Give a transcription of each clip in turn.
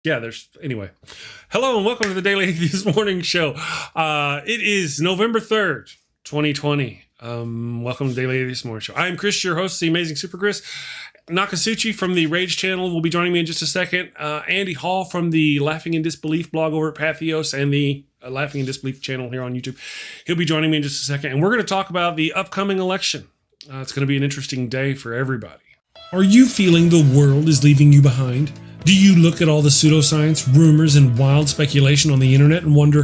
Anyway. Hello and welcome to the Daily Atheist Morning Show. It is November 3rd, 2020. Welcome to the Daily Atheist Morning Show. I am Chris, your host, the amazing Super Chris. Nokasuchi from the Rage channel will be joining me in just a second. Andy Hall from the Laughing in Disbelief blog over at Pathos and the Laughing in Disbelief channel here on YouTube. He'll be joining me in just a second. And we're going to talk about the upcoming election. It's going to be an interesting day for everybody. Are you feeling the world is leaving you behind? Do you look at all the pseudoscience, rumors, and wild speculation on the internet and wonder,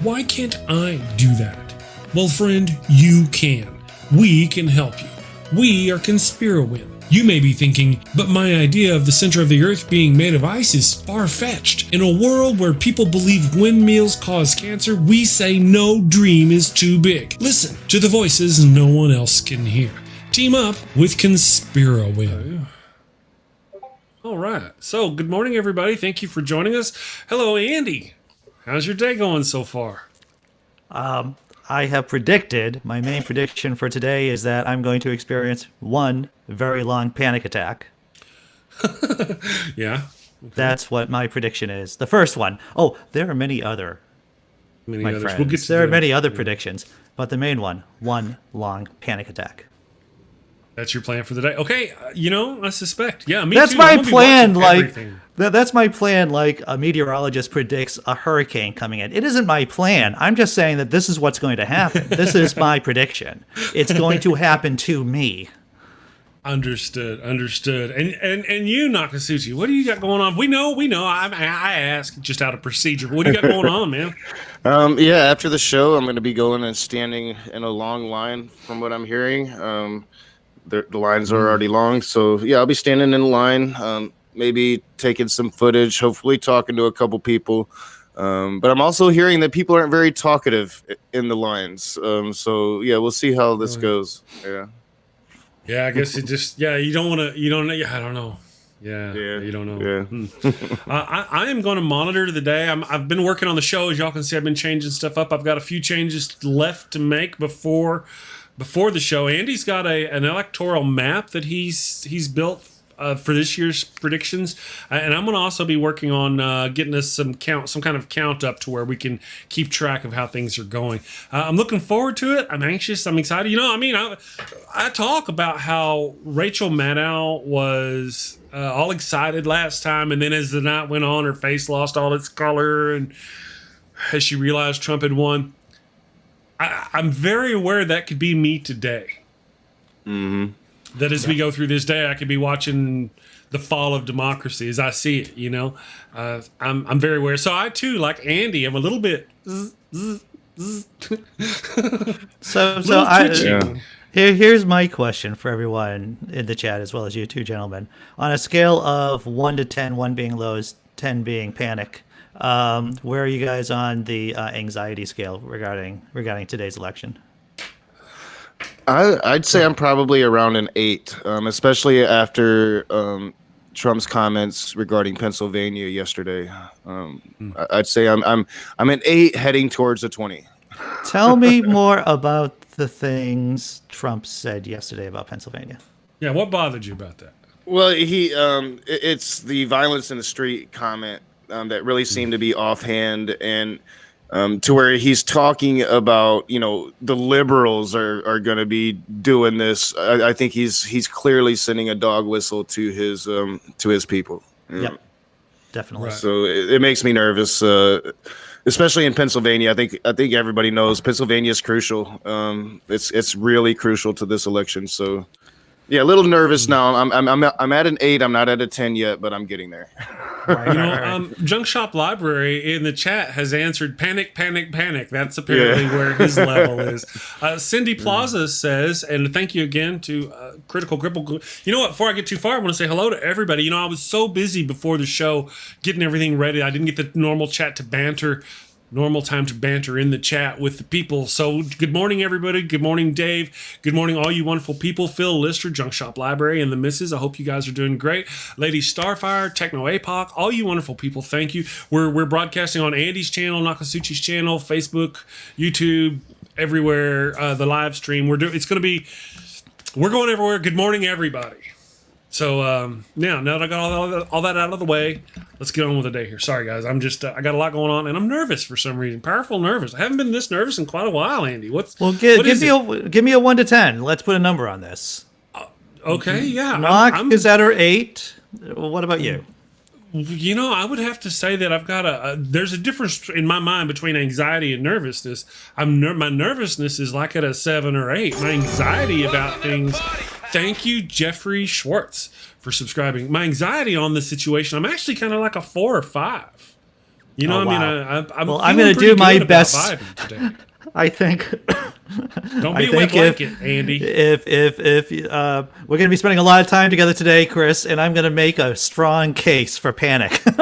why can't I do that? Well, friend, you can. We can help you. We are Conspirowin. You may be thinking, but my idea of the center of the earth being made of ice is far-fetched. In a world where people believe windmills cause cancer, we say no dream is too big. Listen to the voices no one else can hear. Team up with Conspirowin. All right. So, good morning, everybody. Thank you for joining us. Hello, Andy. How's your day going so far? I have predicted, my main prediction for today is that I'm going to experience one very long panic attack. Yeah. Okay. That's what my prediction is. The first one. Oh, there are many other, my friends. We'll there are many other predictions, but the main one long panic attack. That's your plan for the day. Okay, I suspect. Yeah, me that's too. My plan. That's my plan. Like a meteorologist predicts a hurricane coming in. It isn't my plan. I'm just saying that this is what's going to happen. This is my prediction. It's going to happen to me. Understood. And you, Nokasuchi, what do you got going on? We know. I ask just out of procedure. But what do you got going on, man? After the show, I'm going to be going and standing in a long line. From what I'm hearing. The lines are already long, so yeah, I'll be standing in line, maybe taking some footage, hopefully talking to a couple people. But I'm also hearing that people aren't very talkative in the lines. So yeah, we'll see how this goes. Yeah, I guess it just you don't want to. I don't know. Yeah, you don't know. Yeah. I am going to monitor the day. I've been working on the show, as y'all can see. I've been changing stuff up. I've got a few changes left to make before the show. Andy's got an electoral map that he's built for this year's predictions, and I'm going to also be working on getting us some kind of count up to where we can keep track of how things are going. I'm looking forward to it. I'm anxious. I'm excited. I talk about how Rachel Maddow was all excited last time, and then as the night went on, her face lost all its color, and as she realized Trump had won. I'm very aware that could be me today. Mm-hmm. That as we go through this day, I could be watching the fall of democracy as I see it. I'm very aware. So I too, like Andy, I'm a little bit. Here's my question for everyone in the chat, as well as you two gentlemen. On a scale of 1 to 10, 1 being lows, 10 being panic. Where are you guys on the anxiety scale regarding today's election? I'd say I'm probably around an 8, especially after Trump's comments regarding Pennsylvania yesterday. I'd say I'm an 8 heading towards a 20. Tell me more about the things Trump said yesterday about Pennsylvania. Yeah, what bothered you about that? Well, it's the violence in the street comment. That really seemed to be offhand, and to where he's talking about, the liberals are going to be doing this. I think he's clearly sending a dog whistle to his people. Yep, definitely. Right. So it makes me nervous, especially in Pennsylvania. I think everybody knows Pennsylvania is crucial. It's really crucial to this election. So. Yeah, a little nervous now. I'm at an 8. I'm not at a 10 yet, but I'm getting there. Junk Shop Library in the chat has answered panic. That's apparently where his level is. Cindy Plaza says, and thank you again to Cripple. You know what? Before I get too far, I want to say hello to everybody. I was so busy before the show getting everything ready. I didn't get the normal chat to banter. Normal time to banter in the chat with the people. So good morning, everybody. Good morning, Dave. Good morning, all you wonderful people. Phil Lister, Junk Shop Library, and the missus. I hope you guys are doing great. Lady Starfire, Techno Apoc, all you wonderful people, thank you. We're broadcasting on Andy's channel, Nokasuchi's channel, Facebook, YouTube, everywhere. The live stream. We're going everywhere. Good morning, everybody. So now that I got all that out of the way, let's get on with the day here. Sorry, guys. I'm just I got a lot going on, and I'm nervous for some reason. Powerful nervous. I haven't been this nervous in quite a while, Andy. What give me a 1 to 10. Let's put a number on this. Okay, yeah. Knock is at her 8. What about you? You know, I would have to say that I've got there's a difference in my mind between anxiety and nervousness. My nervousness is like at a 7 or 8. My anxiety about things. Thank you, Jeffrey Schwartz, for subscribing. My anxiety on the situation, I'm actually kind of like a 4 or 5. You know, I'm going to do my best. I think. Don't be a wet blanket, Andy. If we're going to be spending a lot of time together today, Chris, and I'm going to make a strong case for panic. Okay,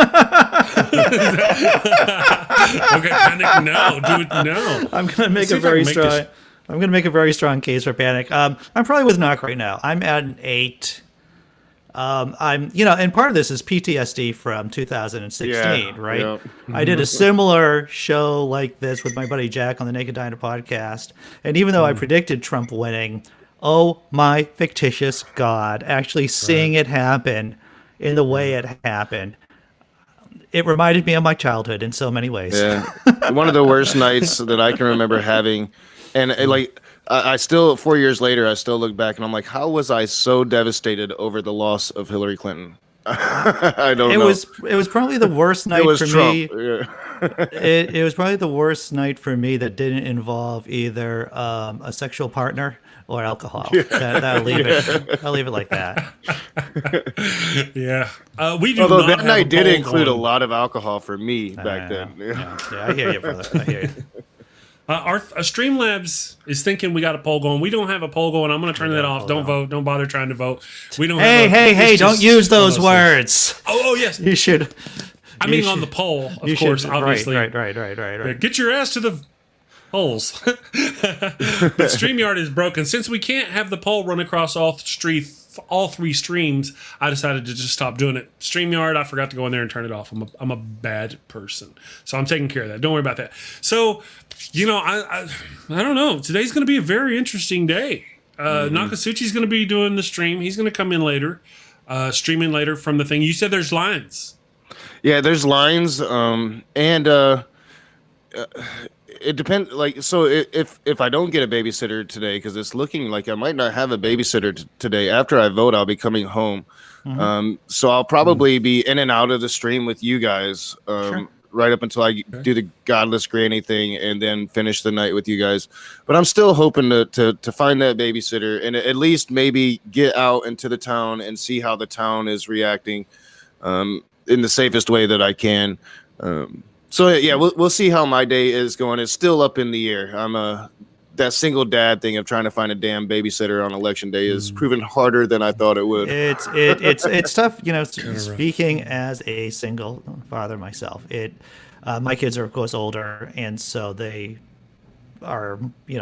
panic. No, do it. No. I'm going to make a very strong. I'm going to make a very strong case for panic. I'm probably with Knock right now. I'm at an 8. And part of this is PTSD from 2016, right? Yeah. I did a similar show like this with my buddy Jack on the Naked Diner podcast. And even though I predicted Trump winning, oh my fictitious God, actually seeing it happen in the way it happened, it reminded me of my childhood in so many ways. Yeah. One of the worst nights that I can remember having. And I still, 4 years later, I still look back and I'm like, how was I so devastated over the loss of Hillary Clinton? I don't know. It was probably the worst night for Trump. me. Yeah. It was probably the worst night for me that didn't involve either a sexual partner or alcohol. Yeah. I'll leave it like that. Yeah. We do. Although that night did include a lot of alcohol for me back then. Yeah, I hear you, brother. I hear you. Our Streamlabs is thinking we got a poll going. We don't have a poll going. I'm going to turn that off. Don't vote. Don't bother trying to vote. We don't. Hey! Don't use those words. Oh yes. You should. I mean, on the poll, of course, obviously. Right. Get your ass to the polls. But StreamYard is broken. Since we can't have the poll run across all 3 streams, I decided to just stop doing it. StreamYard, I forgot to go in there and turn it off. I'm a bad person. So I'm taking care of that. Don't worry about that. So, I don't know. Today's going to be a very interesting day. Nokasuchi's going to be doing the stream. He's going to come in later, streaming later from the thing. You said there's lines. Yeah, there's lines. It depends. So if I don't get a babysitter today, because it's looking like I might not have a babysitter today. After I vote, I'll be coming home. So I'll probably be in and out of the stream with you guys, right up until I do the Godless Granny thing, and then finish the night with you guys. But I'm still hoping to find that babysitter and at least maybe get out into the town and see how the town is reacting, in the safest way that I can. So yeah, we'll see how my day is going. It's still up in the air. That single dad thing of trying to find a damn babysitter on election day is proven harder than I thought it would. It's tough, speaking as a single father myself. My kids are of course older, and so they are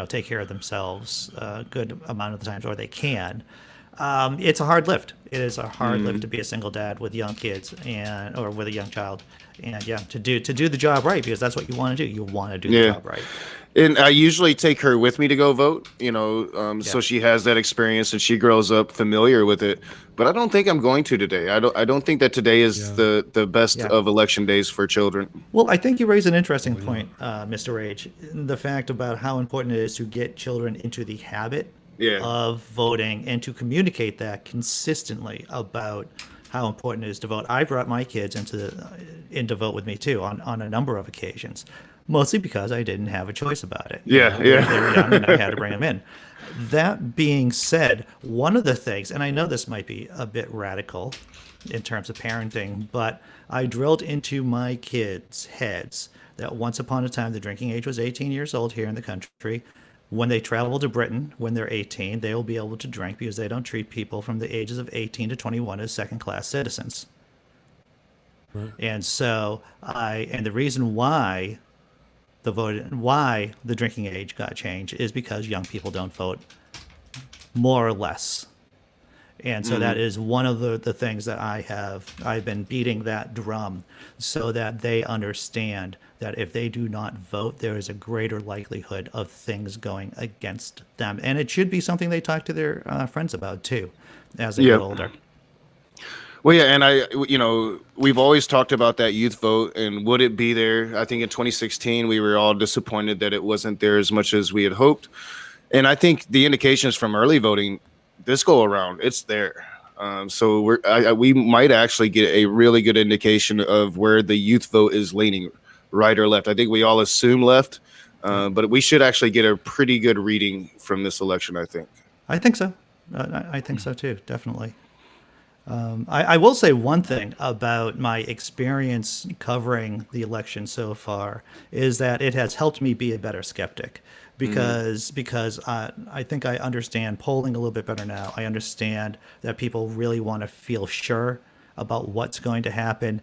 take care of themselves a good amount of the times, or they can. It's a hard lift. It is a hard lift to be a single dad with young kids or with a young child, and to do the job right, because that's what you want to do. You want to do the job right. And I usually take her with me to go vote, so she has that experience and she grows up familiar with it. But I don't think I'm going to today. I don't think that today is the best of election days for children. Well, I think you raise an interesting point, Mr. Rage. The fact about how important it is to get children into the habit of voting and to communicate that consistently about how important it is to vote. I brought my kids in to vote with me too on a number of occasions, mostly because I didn't have a choice about it. They were young and I had to bring them in. That being said, one of the things, and I know this might be a bit radical in terms of parenting, but I drilled into my kids' heads that once upon a time the drinking age was 18 years old here in the country. When they travel to Britain, when they're 18, they will be able to drink because they don't treat people from the ages of 18 to 21 as second-class citizens. Right. And so and the reason why the drinking age got changed is because young people don't vote, more or less. And so that is one of the things that I've been beating that drum so that they understand that if they do not vote, there is a greater likelihood of things going against them. And it should be something they talk to their friends about too, as they get older. Well, yeah, and we've always talked about that youth vote and would it be there? I think in 2016 we were all disappointed that it wasn't there as much as we had hoped. And I think the indications from early voting this go around, it's there. So we might actually get a really good indication of where the youth vote is leaning, right or left. I think we all assume left, but we should actually get a pretty good reading from this election, I think. I think so. I think so too, definitely. I will say one thing about my experience covering the election so far is that it has helped me be a better skeptic because I think I understand polling a little bit better now. I understand that people really want to feel sure about what's going to happen,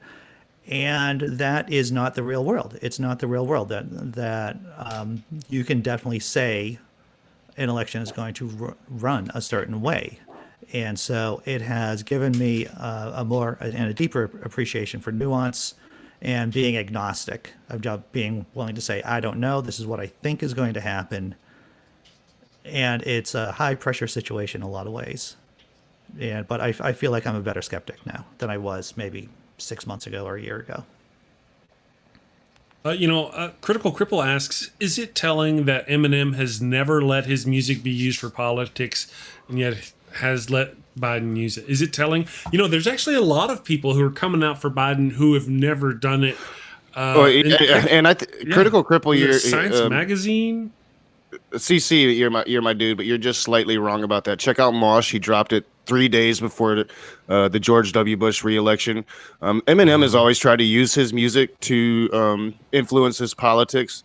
and that is not the real world. It's not the real world. That you can definitely say an election is going to run a certain way. And so it has given me a more and a deeper appreciation for nuance and being agnostic, of being willing to say, I don't know, this is what I think is going to happen. And it's a high pressure situation in a lot of ways. But I feel like I'm a better skeptic now than I was maybe 6 months ago or a year ago. Critical Cripple asks, is it telling that Eminem has never let his music be used for politics and yet has let Biden use it? Is it telling? There's actually a lot of people who are coming out for Biden who have never done it. Critical Cripple, you're Science Magazine. CC, you're my dude, but you're just slightly wrong about that. Check out Mosh. He dropped it 3 days before the George W. Bush re-election. Eminem has always tried to use his music to influence his politics.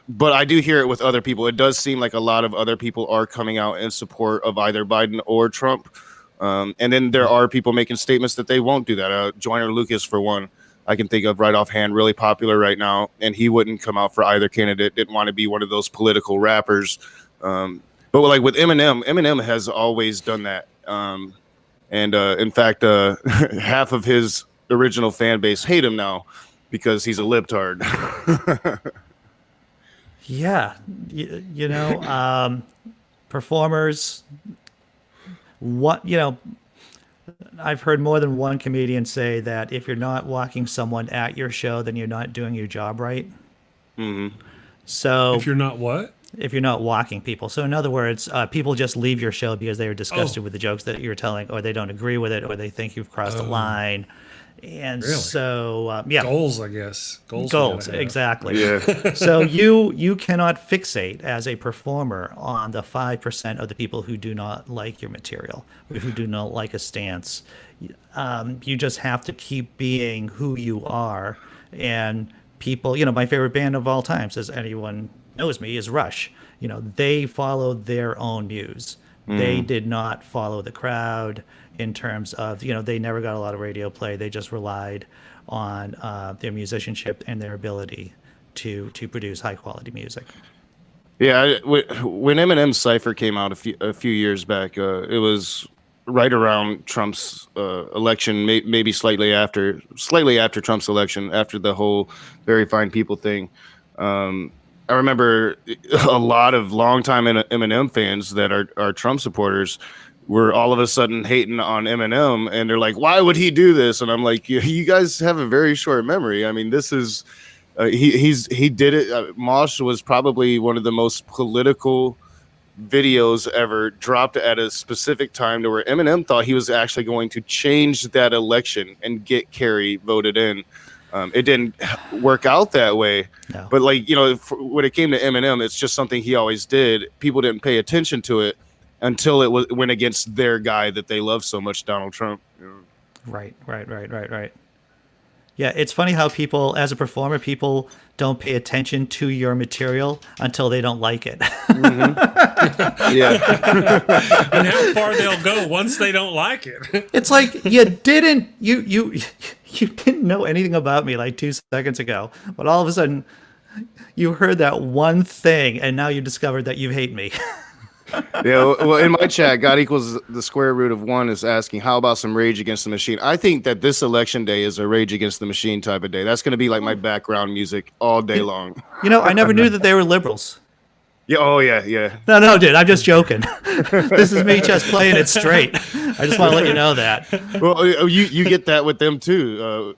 But I do hear it with other people. It does seem like a lot of other people are coming out in support of either Biden or Trump. And then there are people making statements that they won't do that. Joyner Lucas, for one, I can think of right offhand, really popular right now. And he wouldn't come out for either candidate, didn't want to be one of those political rappers. But like with Eminem has always done that. In fact, half of his original fan base hate him now because he's a libtard. Yeah, performers. I've heard more than one comedian say that if you're not walking someone at your show, then you're not doing your job right. Mm-hmm. So if you're not what? If you're not walking people. So in other words, people just leave your show because they are disgusted with the jokes that you're telling, or they don't agree with it, or they think you've crossed a line. And really? So, goals, I guess. Goals, exactly. Yeah. So you cannot fixate as a performer on the 5% of the people who do not like your material, who do not like a stance. You just have to keep being who you are. And people, my favorite band of all time, says anyone knows me, is Rush. They followed their own muse. They did not follow the crowd in terms of, they never got a lot of radio play. They just relied on their musicianship and their ability to produce high quality music. Yeah, when Eminem's Cypher came out a few years back, it was right around Trump's election, maybe slightly after Trump's election, after the whole Very Fine People thing. I remember a lot of longtime Eminem fans that are Trump supporters were all of a sudden hating on Eminem, and they're like, "Why would he do this?" And I'm like, "You guys have a very short memory. I mean, this is he did it. Mosh was probably one of the most political videos ever, dropped at a specific time to where Eminem thought he was actually going to change that election and get Kerry voted in." It didn't work out that way. No. But when it came to Eminem, it's just something he always did. People didn't pay attention to it until it went against their guy that they love so much, Donald Trump. Right. Yeah, it's funny how people, as a performer, people don't pay attention to your material until they don't like it. Mm-hmm. Yeah. And how far they'll go once they don't like it. It's like you didn't know anything about me like 2 seconds ago, but all of a sudden you heard that one thing and now you discovered that you hate me. Yeah, well, in my chat, God equals the square root of 1 is asking, how about some Rage Against the Machine? I think that this election day is a Rage Against the Machine type of day. That's going to be like my background music all day long. I never knew that they were liberals. Yeah. Oh yeah. Yeah. No, dude, I'm just joking. This is me just playing it straight. I just want to let you know that. Well, you get that with them too.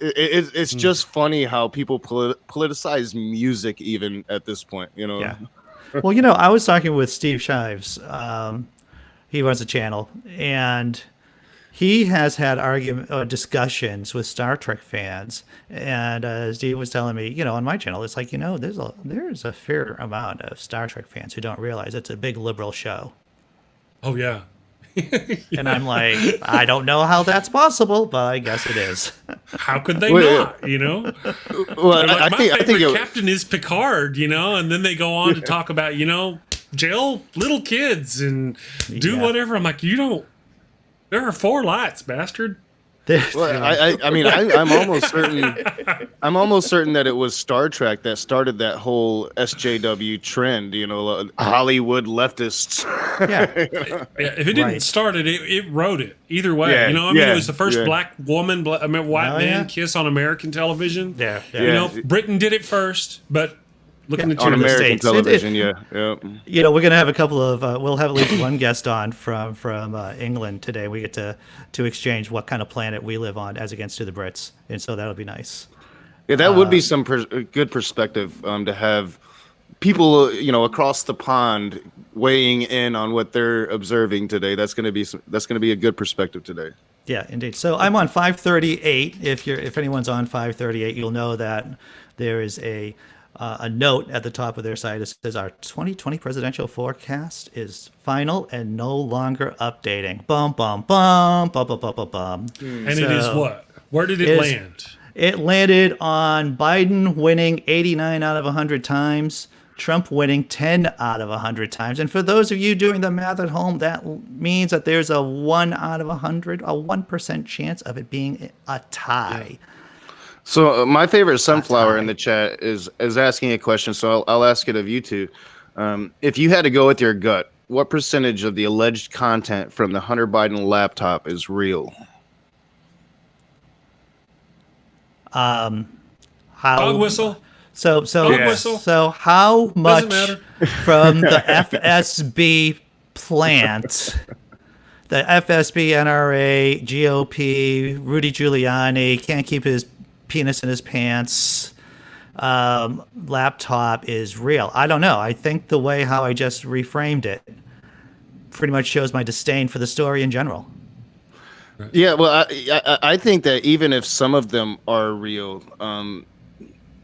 It's just funny how people politicize music even at this point. You know. Yeah. Well, I was talking with Steve Shives. He runs a channel, and he has had discussions with Star Trek fans. And Steve was telling me, on my channel, it's like, there's a fair amount of Star Trek fans who don't realize it's a big liberal show. Oh, yeah. And I'm like, I don't know how that's possible, but I guess it is. How could they not, Well, my I think favorite captain is Picard, and then they go on to talk about, jail little kids and do whatever. I'm like, there are 4 lights, bastard. Well, I mean, I'm almost certain. I'm almost certain that it was Star Trek that started that whole SJW trend. Hollywood leftists. Yeah. Yeah, if it didn't start it, it wrote it. Either way, it was the first black woman, white man kiss on American television. Yeah. Britain did it first, but looking at on American States. television, we're gonna have a couple of. We'll have at least one guest on from England today. We get to exchange what kind of planet we live on as against to the Brits, and so that'll be nice. Yeah, that would be some good perspective to have people, across the pond weighing in on what they're observing today. That's gonna be a good perspective today. Yeah, indeed. So I'm on 538. If anyone's on 538, you'll know that there is a note at the top of their site that says our 2020 presidential forecast is final and no longer updating. Bum, bum, bum, bum, bum, bum, bum, bum. And it is what? Where did it land? It landed on Biden winning 89 out of 100 times, Trump winning 10 out of 100 times. And for those of you doing the math at home, that means that there's a 1 out of 100, a 1% chance of it being a tie. Yeah. So my favorite sunflower in the chat is asking a question. So I'll ask it of you two. If you had to go with your gut, what percentage of the alleged content from the Hunter Biden laptop is real? How dog whistle? So how much from the FSB plant, the FSB, NRA, GOP, Rudy Giuliani can't keep his penis in his pants, laptop is real? I don't know. I think the way how I just reframed it pretty much shows my disdain for the story in general. Yeah, well, I think that even if some of them are real,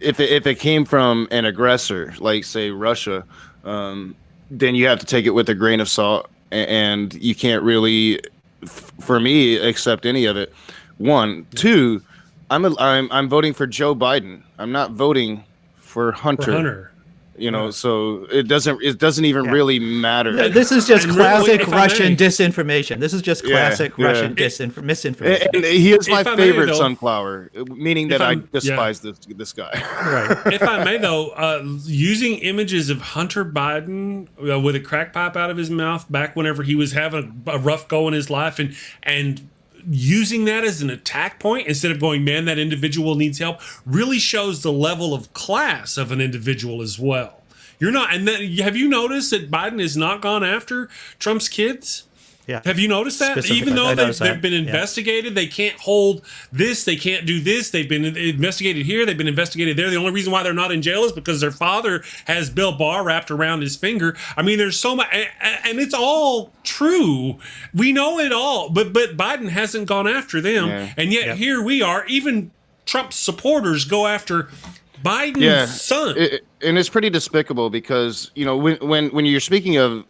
if it came from an aggressor, like say Russia, then you have to take it with a grain of salt, and you can't really, for me, accept any of it. 1, 2. I'm voting for Joe Biden. I'm not voting for Hunter. So it doesn't even really matter. This is just classic Russian disinformation. This is just classic Russian misinformation. And he is my favorite sunflower, meaning that I despise this guy. Right. If I may, though, using images of Hunter Biden with a crack pipe out of his mouth back whenever he was having a rough go in his life, and using that as an attack point instead of going, man, that individual needs help, really shows the level of class of an individual as well. Have you noticed that Biden has not gone after Trump's kids? Yeah. Have you noticed that? Even though they've been investigated, they can't hold this, they can't do this. They've been investigated here, they've been investigated there. The only reason why they're not in jail is because their father has Bill Barr wrapped around his finger. I mean, there's so much, and it's all true. We know it all, but Biden hasn't gone after them, and yet here we are. Even Trump's supporters go after Biden's son. And it's pretty despicable because when you're speaking of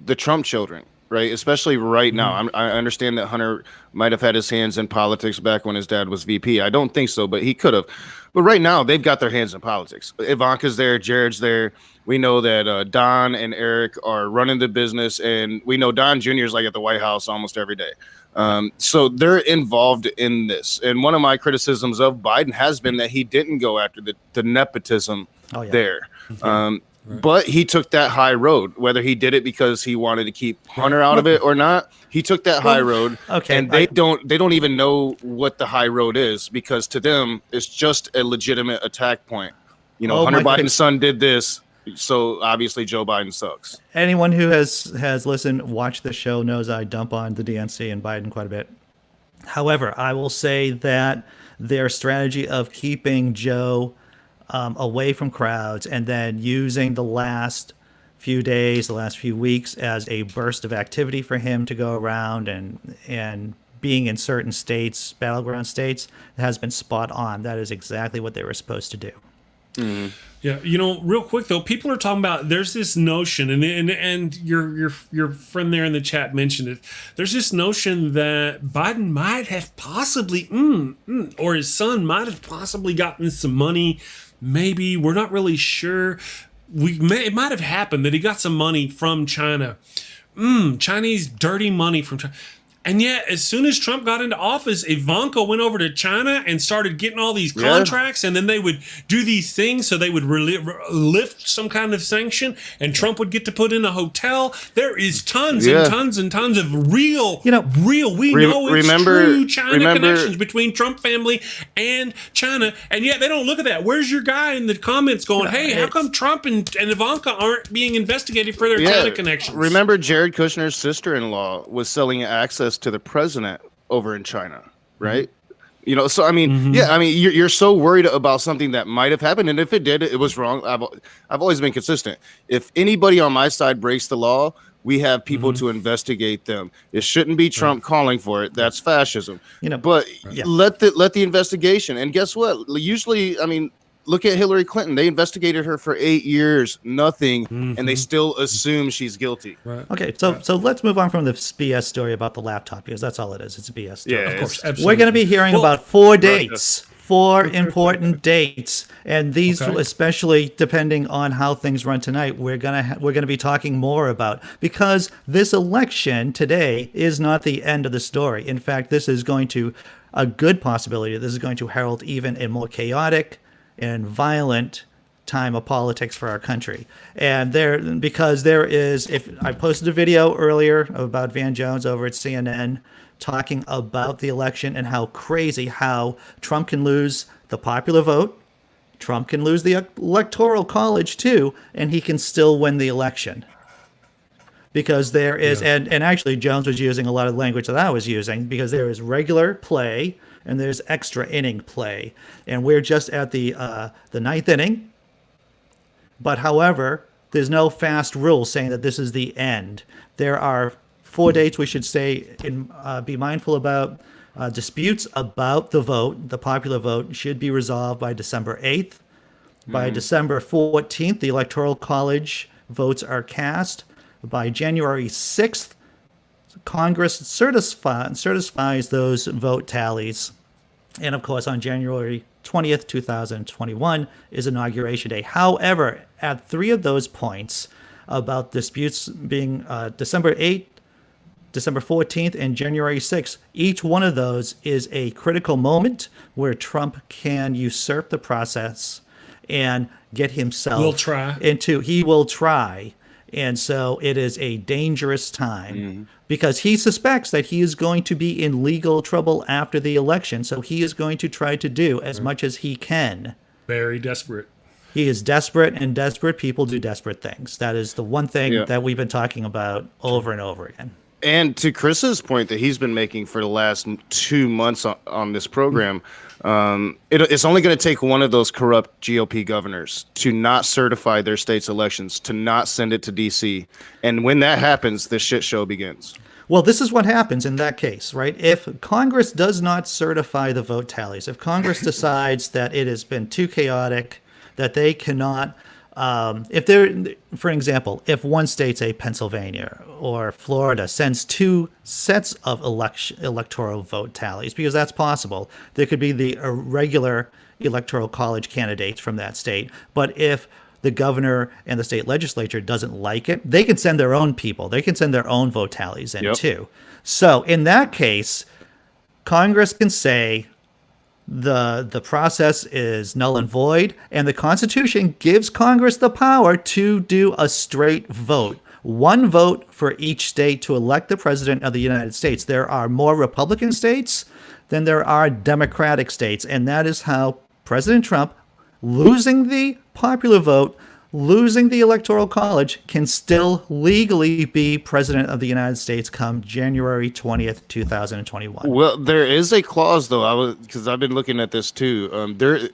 the Trump children, right? Especially right now. I understand that Hunter might have had his hands in politics back when his dad was VP. I don't think so, but he could have. But right now, they've got their hands in politics. Ivanka's there, Jared's there. We know that Don and Eric are running the business, and we know Don Jr. is like at the White House almost every day. So they're involved in this. And one of my criticisms of Biden has been that he didn't go after the nepotism there. Right. But he took that high road, whether he did it because he wanted to keep Hunter out of it or not. He took that high road, and they don't even know what the high road is, because to them it's just a legitimate attack point. Hunter Biden's son did this. So obviously Joe Biden sucks. Anyone who has listened, watched the show knows I dump on the DNC and Biden quite a bit. However, I will say that their strategy of keeping Joe away from crowds and then using the last few days, the last few weeks as a burst of activity for him to go around and being in certain states, battleground states, has been spot on. That is exactly what they were supposed to do. Mm-hmm. Yeah, real quick though, people are talking about there's this notion, and your friend there in the chat mentioned it. There's this notion that Biden might have possibly, or his son might have possibly gotten some money. Maybe we're not really sure. It might have happened that he got some money from China, Chinese dirty money from China. And yet, as soon as Trump got into office, Ivanka went over to China and started getting all these contracts, and then they would do these things so they would lift some kind of sanction, and Trump would get to put in a hotel. There is tons and tons and tons of real, true China connections between Trump family and China, and yet they don't look at that. Where's your guy in the comments going, hey, how come Trump and Ivanka aren't being investigated for their China connections? Remember Jared Kushner's sister-in-law was selling access to the president over in China, right? So I mean, you're so worried about something that might have happened, and if it did, it was wrong. I've always been consistent. If anybody on my side breaks the law, we have people to investigate them. It shouldn't be Trump calling for it. That's fascism. But let the investigation. And guess what? Usually, I mean, look at Hillary Clinton. They investigated her for 8 years, nothing, and they still assume she's guilty. Right. Okay, so let's move on from the BS story about the laptop, because that's all it is. It's a BS story. Yeah, of course. Absolutely. We're going to be hearing about 4 dates. 4 important dates, and these, especially depending on how things run tonight, we're gonna be talking more about, because this election today is not the end of the story. In fact, this is going to a good possibility. This is going to herald even a more chaotic and violent time of politics for our country. And if I posted a video earlier about Van Jones over at CNN talking about the election and how Trump can lose the popular vote, Trump can lose the Electoral College too, and he can still win the election. Because there is, and actually Jones was using a lot of language that I was using, because there is regular play and there's extra inning play, and we're just at the 9th inning. But however, there's no fast rule saying that this is the end. There are 4 dates we should say and be mindful about. Disputes about the vote, the popular vote, should be resolved by December 8th. By December 14th, the Electoral College votes are cast. By January 6th, Congress certifies those vote tallies. And of course, on January 20th, 2021 is Inauguration Day. However, at 3 of those points about disputes being December 8th, December 14th, and January 6th, each one of those is a critical moment where Trump can usurp the process and get himself he will try. And so it is a dangerous time because he suspects that he is going to be in legal trouble after the election. So he is going to try to do as much as he can. Very desperate. He is desperate, and desperate people do desperate things. That is the one thing that we've been talking about over and over again. And to Chris's point that he's been making for the last 2 months on this program, it's only going to take one of those corrupt GOP governors to not certify their state's elections, to not send it to D.C. And when that happens, the shit show begins. Well, this is what happens in that case, right? If Congress does not certify the vote tallies, if Congress decides that it has been too chaotic, that they cannot... for example, if one state, say Pennsylvania or Florida, sends 2 sets of electoral vote tallies, because that's possible, there could be the irregular Electoral College candidates from that state. But if the governor and the state legislature doesn't like it, they can send their own people. They can send their own vote tallies in too. So in that case, Congress can say, the process is null and void, and the Constitution gives Congress the power to do a straight vote. 1 vote for each state to elect the president of the United States. There are more Republican states than there are Democratic states, and that is how President Trump, losing the popular vote, losing the Electoral College, can still legally be president of the United States come January 20th, 2021. Well, there is a clause though. Because I've been looking at this too.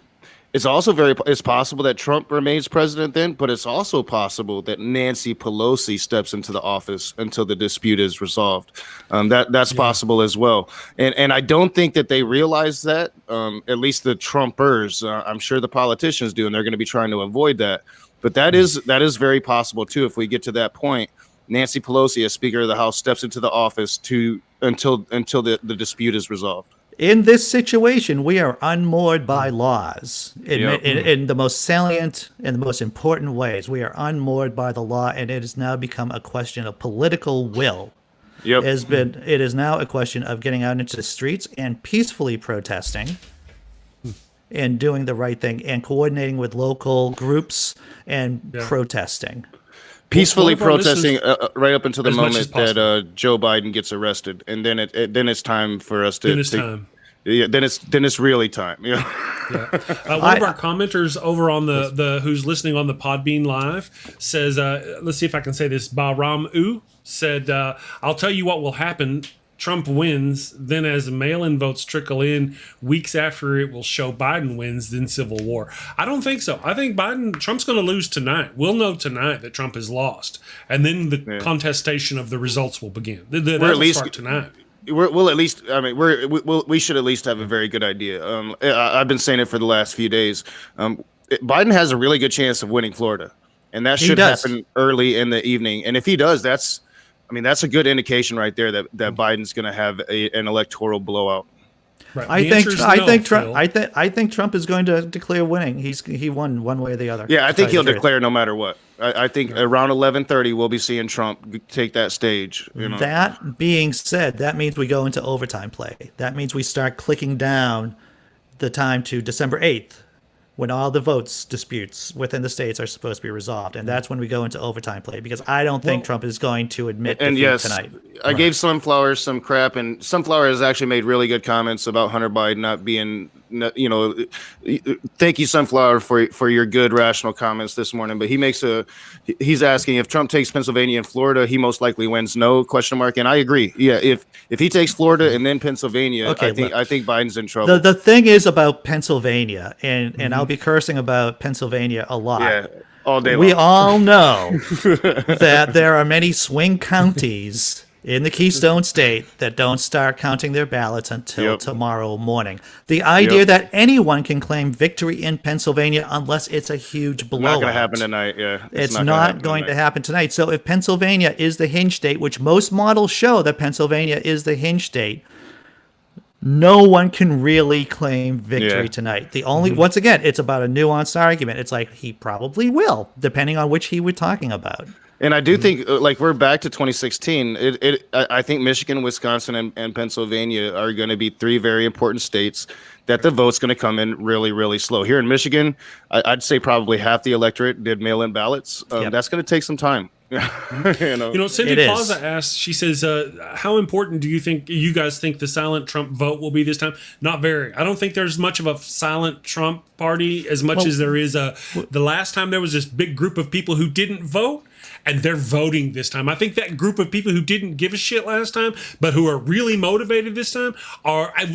It's also it's possible that Trump remains president then, but it's also possible that Nancy Pelosi steps into the office until the dispute is resolved. That's possible as well. And I don't think that they realize that, at least the Trumpers. I'm sure the politicians do, and they're going to be trying to avoid that. But that is very possible too. If we get to that point, Nancy Pelosi, as Speaker of the House, steps into the office until the dispute is resolved. In this situation, we are unmoored by laws in the most salient and the most important ways. We are unmoored by the law, and it has now become a question of political will. Yep. It is now a question of getting out into the streets and peacefully protesting and doing the right thing and coordinating with local groups and protesting. Peacefully protesting right up until the moment that Joe Biden gets arrested, and then it's time for us to. Then it's time. Yeah, then it's really time. Yeah. One of our commenters over on the who's listening on the Podbean Live says, let's see if I can say this. Bahram U said, "I'll tell you what will happen. Trump wins, then as mail-in votes trickle in weeks after, it will show Biden wins, then civil war." I don't think so. I think Trump's going to lose tonight. We'll know tonight that Trump has lost, and then the contestation of the results will begin. That'll start tonight. We'll at least. I mean, we should at least have a very good idea. I've been saying it for the last few days. Biden has a really good chance of winning Florida, and that should happen early in the evening. And if he does, that's a good indication right there that Biden's going to have an electoral blowout. Right. I think Trump is going to declare winning. He won one way or the other. Yeah, I think he'll declare no matter what. I think around 11:30 we'll be seeing Trump take that stage. That being said, that means we go into overtime play. That means we start clicking down the time to December 8th. When all the votes disputes within the states are supposed to be resolved. And that's when we go into overtime play, because I don't think Trump is going to admit defeat tonight. I gave Sunflower some crap, and Sunflower has actually made really good comments about Hunter Biden not being, thank you, Sunflower, for your good, rational comments this morning. But he's asking if Trump takes Pennsylvania and Florida, he most likely wins. No question mark. And I agree. Yeah, if he takes Florida and then Pennsylvania, I think Biden's in trouble. The thing is about Pennsylvania, and I'll be cursing about Pennsylvania a lot. Yeah, all day long. We all know that there are many swing counties in the Keystone State that don't start counting their ballots until tomorrow morning. The idea that anyone can claim victory in Pennsylvania unless it's a huge blowout. Not going to happen tonight, yeah. It's not going to happen tonight. So if Pennsylvania is the hinge state, which most models show that Pennsylvania is the hinge state, no one can really claim victory tonight. The only, once again, it's about a nuanced argument. It's like he probably will, depending on which he we're talking about. And I do think, we're back to 2016. I think Michigan, Wisconsin, and Pennsylvania are going to be three very important states that the vote's going to come in really, really slow. Here in Michigan, I'd say probably half the electorate did mail-in ballots. That's going to take some time. Cindy Plaza asked, she says, how important do you guys think the silent Trump vote will be this time? Not very. I don't think there's much of a silent Trump party as much as there is the last time there was this big group of people who didn't vote. And they're voting this time. I think that group of people who didn't give a shit last time, but who are really motivated this time,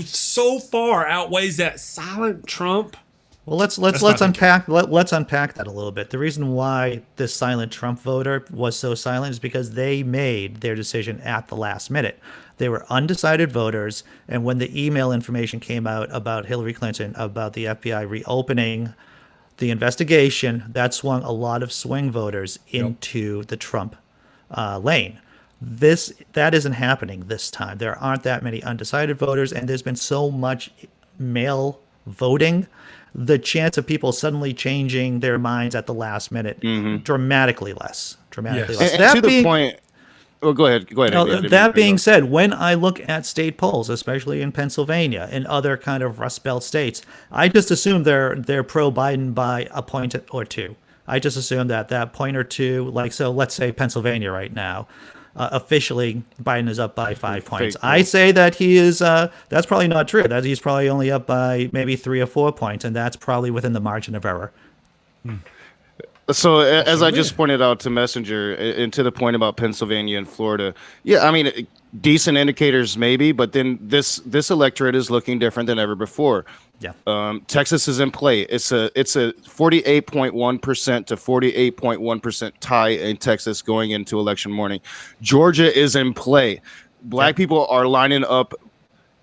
so far outweighs that silent Trump. Well, let's unpack that a little bit. The reason why this silent Trump voter was so silent is because they made their decision at the last minute. They were undecided voters, and when the email information came out about Hillary Clinton, about the FBI reopening the investigation, that swung a lot of swing voters into the Trump lane. That isn't happening this time. There aren't that many undecided voters, and there's been so much mail voting. The chance of people suddenly changing their minds at the last minute, dramatically less. Less. And to the point. Oh, go ahead. That being said, when I look at state polls, especially in Pennsylvania and other kind of Rust Belt states, I just assume they're pro-Biden by a point or two. I just assume that point or two, so let's say Pennsylvania right now, officially Biden is up by 5 points. I say that he is, that's probably not true. That he's probably only up by maybe 3 or 4 points, and that's probably within the margin of error. So as I just pointed out to Messenger, and to the point about Pennsylvania and Florida, yeah, I mean, decent indicators maybe, but then this electorate is looking different than ever before. Yeah. Texas is in play. It's a 48.1% to 48.1% tie in Texas going into election morning. Georgia is in play. Black people are lining up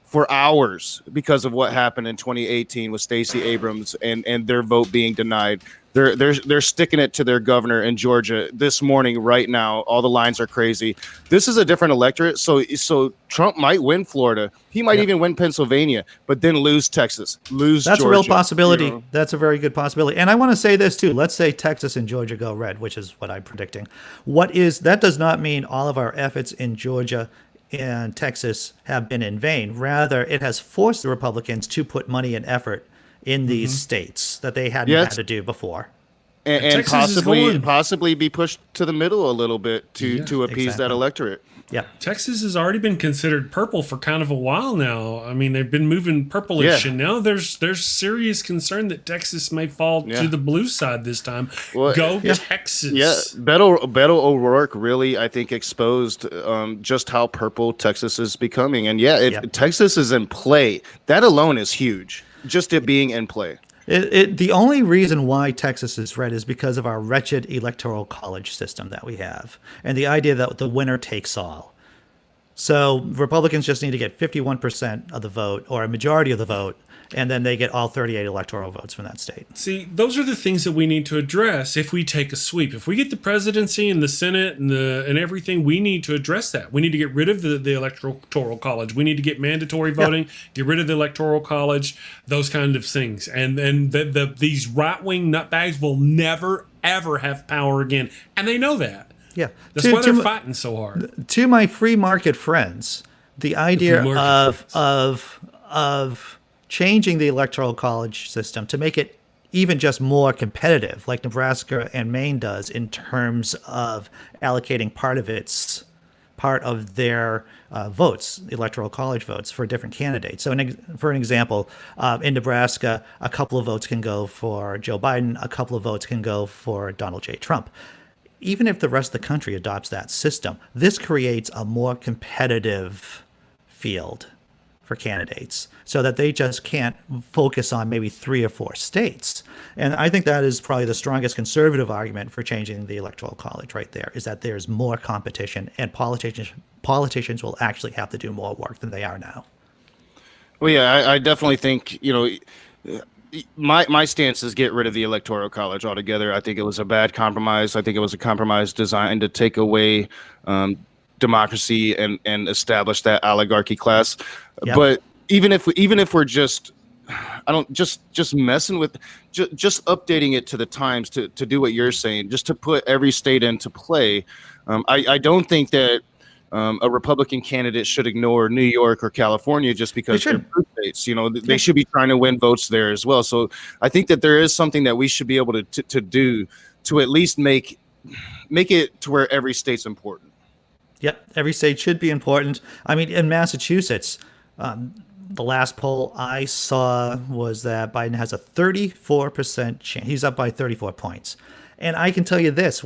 for hours because of what happened in 2018 with Stacey Abrams and their vote being denied. They're sticking it to their governor in Georgia this morning right now. All the lines are crazy. This is a different electorate. So Trump might win Florida. He might even win Pennsylvania, but then lose Texas, lose That's Georgia. a real possibility. You know? That's a very good possibility. And I want to say this too. Let's say Texas and Georgia go red, which is what I'm predicting. That does not mean all of our efforts in Georgia and Texas have been in vain. Rather, it has forced the Republicans to put money and effort in these states that they hadn't had to do before. And possibly be pushed to the middle a little bit to appease that electorate. Yeah. Texas has already been considered purple for kind of a while now. I mean, they've been moving purplish, and now there's serious concern that Texas may fall to the blue side this time. Well, Texas. Yeah, Beto O'Rourke really, I think, exposed just how purple Texas is becoming. And Texas is in play. That alone is huge, just it being in play. The only reason why Texas is red is because of our wretched electoral college system that we have, and the idea that the winner takes all. So Republicans just need to get 51% of the vote, or a majority of the vote, and then they get all 38 electoral votes from that state. See, those are the things that we need to address if we take a sweep. If we get the presidency and the Senate and everything, we need to address that. We need to get rid of the Electoral College. We need to get mandatory voting, get rid of the Electoral College, those kind of things. And these right-wing nutbags will never, ever have power again. And they know that. Yeah. That's why they're fighting so hard. To my free market friends, the idea of changing the Electoral College system to make it even just more competitive, like Nebraska and Maine does, in terms of allocating part of their votes, Electoral College votes, for different candidates. So for an example, in Nebraska, a couple of votes can go for Joe Biden, a couple of votes can go for Donald J. Trump. Even if the rest of the country adopts that system, this creates a more competitive field for candidates, so that they just can't focus on maybe 3 or 4 states. And I think that is probably the strongest conservative argument for changing the Electoral College right there, is that there's more competition and politicians will actually have to do more work than they are now. Well, yeah, I definitely think, my stance is get rid of the Electoral College altogether. I think it was a bad compromise. I think it was a compromise designed to take away democracy and establish that oligarchy class. Yep. But even if we're just messing with just updating it to the times to do what you're saying, just to put every state into play, I don't think that a Republican candidate should ignore New York or California just because they're blue states. They should be trying to win votes there as well. So I think that there is something that we should be able to do to at least make it to where every state's important. Yep, every state should be important. I mean, in Massachusetts, the last poll I saw was that Biden has a 34% chance. He's up by 34 points. And I can tell you this,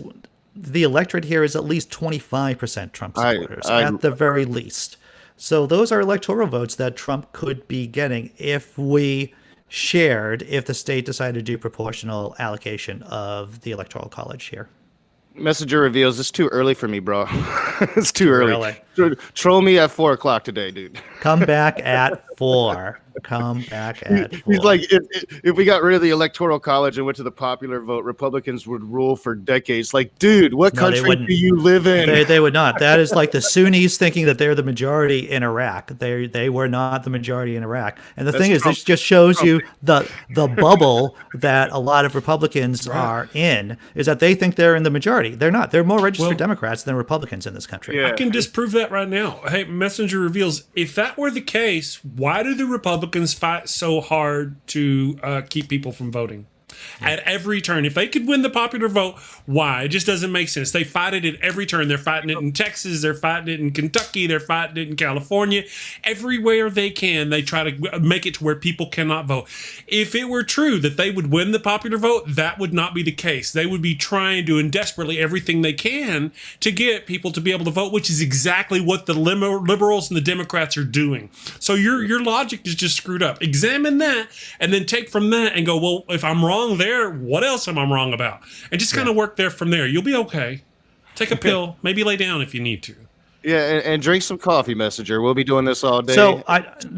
the electorate here is at least 25% Trump supporters, at the very least. So those are electoral votes that Trump could be getting if the state decided to do proportional allocation of the Electoral College here. Messenger reveals it's too early for me, bro. It's too early. Troll me at 4:00 today, dude. Come back at 4. Come back at 4. He's like, if we got rid of the Electoral College and went to the popular vote, Republicans would rule for decades. Like, dude, what country do you live in? They would not. That is like the Sunnis thinking that they're the majority in Iraq. They were not the majority in Iraq. And the thing is, this just shows you the bubble that a lot of Republicans are in, is that they think they're in the majority. They're not. They're more registered Democrats than Republicans in this country. Yeah. I can disprove that right now. Hey, Messenger reveals, if that were the case, why do the Republicans fight so hard to keep people from voting? at every turn. If they could win the popular vote, why? It just doesn't make sense. They fight it at every turn. They're fighting it in Texas. They're fighting it in Kentucky. They're fighting it in California. Everywhere they can, they try to make it to where people cannot vote. If it were true that they would win the popular vote, that would not be the case. They would be trying to and desperately everything they can to get people to be able to vote, which is exactly what the liberals and the Democrats are doing. So your logic is just screwed up. Examine that and then take from that and go, well, if I'm wrong there, what else am I wrong about? And just kind of work there from there. You'll be okay. Take a pill, maybe lay down if you need to. Yeah, and drink some coffee, Messenger. We'll be doing this all day. So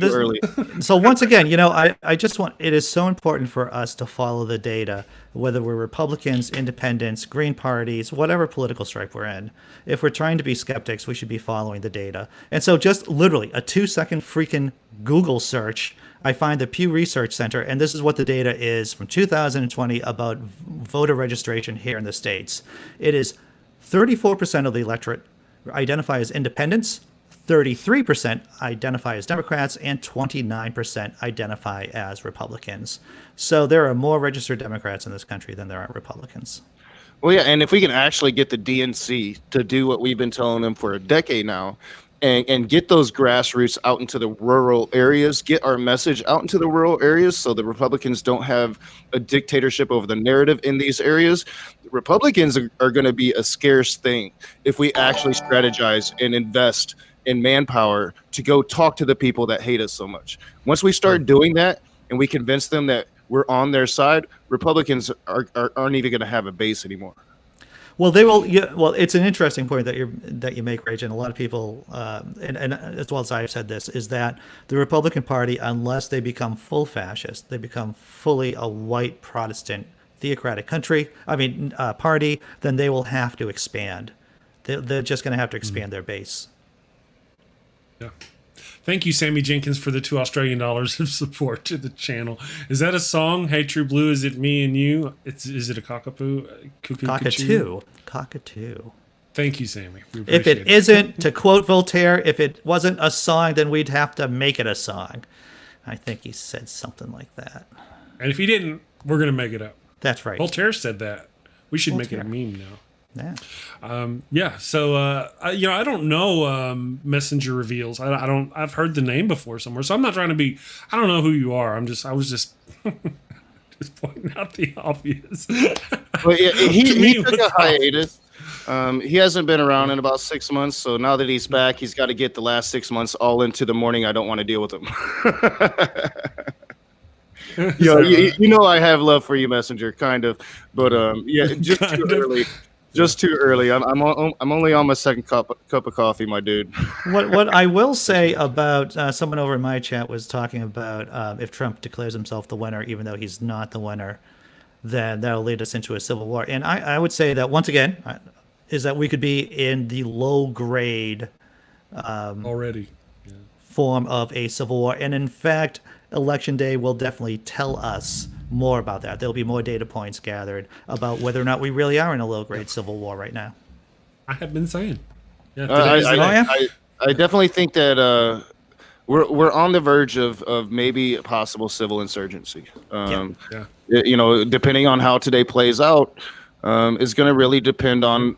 early. So once again, I just want, it is so important for us to follow the data, whether we're Republicans, independents, Green parties, whatever political stripe we're in. If we're trying to be skeptics, we should be following the data. And so just literally a 2-second freaking Google search, I find the Pew Research Center, and this is what the data is from 2020 about voter registration here in the States. It is 34% of the electorate identify as independents, 33% identify as Democrats, and 29% identify as Republicans. So there are more registered Democrats in this country than there are Republicans. Well, yeah, and if we can actually get the DNC to do what we've been telling them for a decade now, and get those grassroots out into the rural areas, get our message out into the rural areas so the Republicans don't have a dictatorship over the narrative in these areas, Republicans are going to be a scarce thing if we actually strategize and invest in manpower to go talk to the people that hate us so much. Once we start doing that and we convince them that we're on their side, Republicans aren't even going to have a base anymore. Well, they will. Yeah, well, it's an interesting point that you make, Rage, and a lot of people, and as well as I have said this, is that the Republican Party, unless they become full fascist, they become fully a white Protestant theocratic party, then they will have to expand. They're just going to have to expand their base. Yeah. Thank you, Sammy Jenkins, for the $2 of support to the channel. Is that a song? Hey, True Blue, is it me and you? Is it a cockapoo? Cockatoo. Thank you, Sammy. If it isn't, to quote Voltaire, if it wasn't a song, then we'd have to make it a song. I think he said something like that. And if he didn't, we're going to make it up. That's right. Voltaire said that. We should make it a meme now. Yeah. So I don't know Messenger reveals. I've heard the name before somewhere. So I'm not trying to be. I don't know who you are. I was just just pointing out the obvious. Well, yeah, he took a hiatus. He hasn't been around in about 6 months. So now that he's back, he's got to get the last 6 months all into the morning. I don't want to deal with him. You know I have love for you, Messenger, kind of, but just too early. Just too early. I'm only on my second cup of coffee, my dude. What I will say about someone over in my chat was talking about if Trump declares himself the winner, even though he's not the winner, then that'll lead us into a civil war. And I would say that once again is that we could be in the low grade already form of a civil war. And in fact, Election Day will definitely tell us more about that. There'll be more data points gathered about whether or not we really are in a low-grade civil war right now. I have been saying. Yeah, I definitely think that we're on the verge of maybe a possible civil insurgency. Depending on how today plays out, is going to really depend on.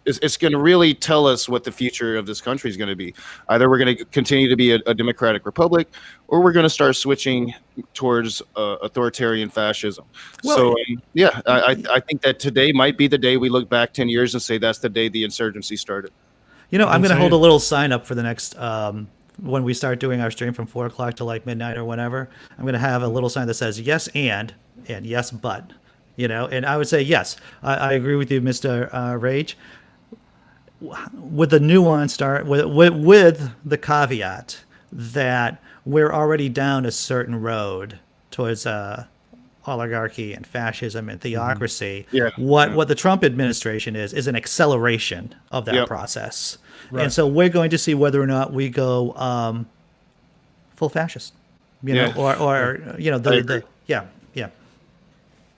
It's going to really tell us what the future of this country is going to be. Either we're going to continue to be a democratic republic, or we're going to start switching towards authoritarian fascism. Well, I think that today might be the day we look back 10 years and say that's the day the insurgency started. I'm going to hold a little sign up for the next when we start doing our stream from 4 o'clock to like midnight or whenever. I'm going to have a little sign that says yes and yes but. And I would say yes. I agree with you, Mr. Rage. With the nuance, with the caveat that we're already down a certain road towards oligarchy and fascism and theocracy. What the Trump administration is an acceleration of that process. Right. And so we're going to see whether or not we go full fascist, Well,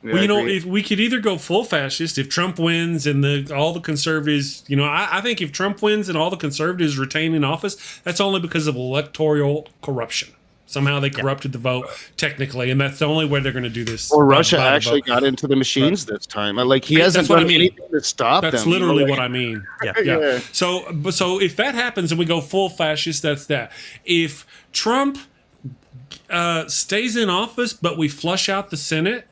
if we could either go full fascist if Trump wins and all the conservatives, I think if Trump wins and all the conservatives retain in office, that's only because of electoral corruption. Somehow they corrupted the vote technically, and that's the only way they're going to do this. Or Russia actually got into the machines this time. Like he hasn't done anything to stop them. That's literally what I mean. Yeah. So if that happens and we go full fascist, that's that. If Trump stays in office, but we flush out the Senate,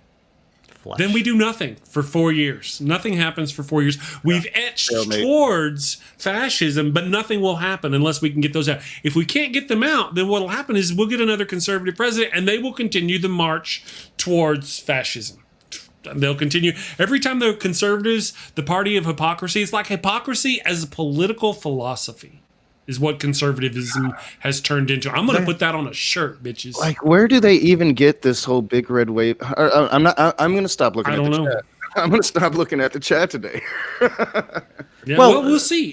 then we do nothing for 4 years. Nothing happens for 4 years. We've etched towards fascism, but nothing will happen unless we can get those out. If we can't get them out, then what will happen is we'll get another conservative president, and they will continue the march towards fascism. They'll continue. Every time the conservatives, the party of hypocrisy, it's like hypocrisy as a political philosophy is what conservatism has turned into. I'm going to put that on a shirt, bitches. Like, where do they even get this whole big red wave? I'm going to stop looking at the chat. I'm going to stop looking at the chat today. Well, we'll see.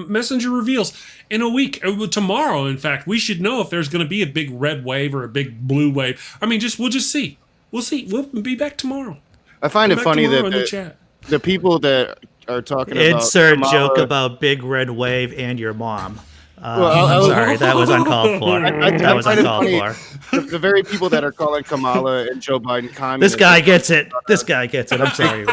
Messenger reveals in a week, tomorrow, in fact, we should know if there's going to be a big red wave or a big blue wave. I mean, we'll just see. We'll see. We'll be back tomorrow. I find it funny that the people that are talking about insert joke about big red wave and your mom. I'm sorry, that was uncalled for. That was uncalled for. The very people that are calling Kamala and Joe Biden communist. This guy gets it. I'm sorry.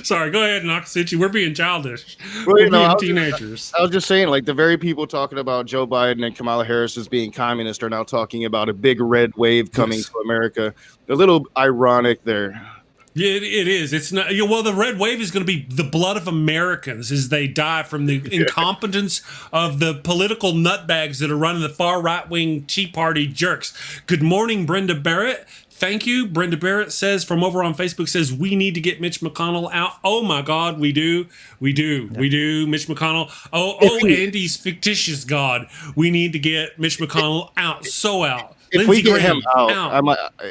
Sorry, go ahead, Nokasuchi. We're being childish. We're being teenagers. I was just saying, like, the very people talking about Joe Biden and Kamala Harris as being communist are now talking about a big red wave coming to America. A little ironic there. Yeah, it is. It's not. Well, the red wave is going to be the blood of Americans as they die from the incompetence of the political nutbags that are running the far right-wing Tea Party jerks. Good morning, Brenda Barrett. Thank you. Brenda Barrett says from over on Facebook says we need to get Mitch McConnell out. Oh my God, we do. Mitch McConnell. Andy's fictitious God. We need to get Mitch McConnell out. So out. If we get him out,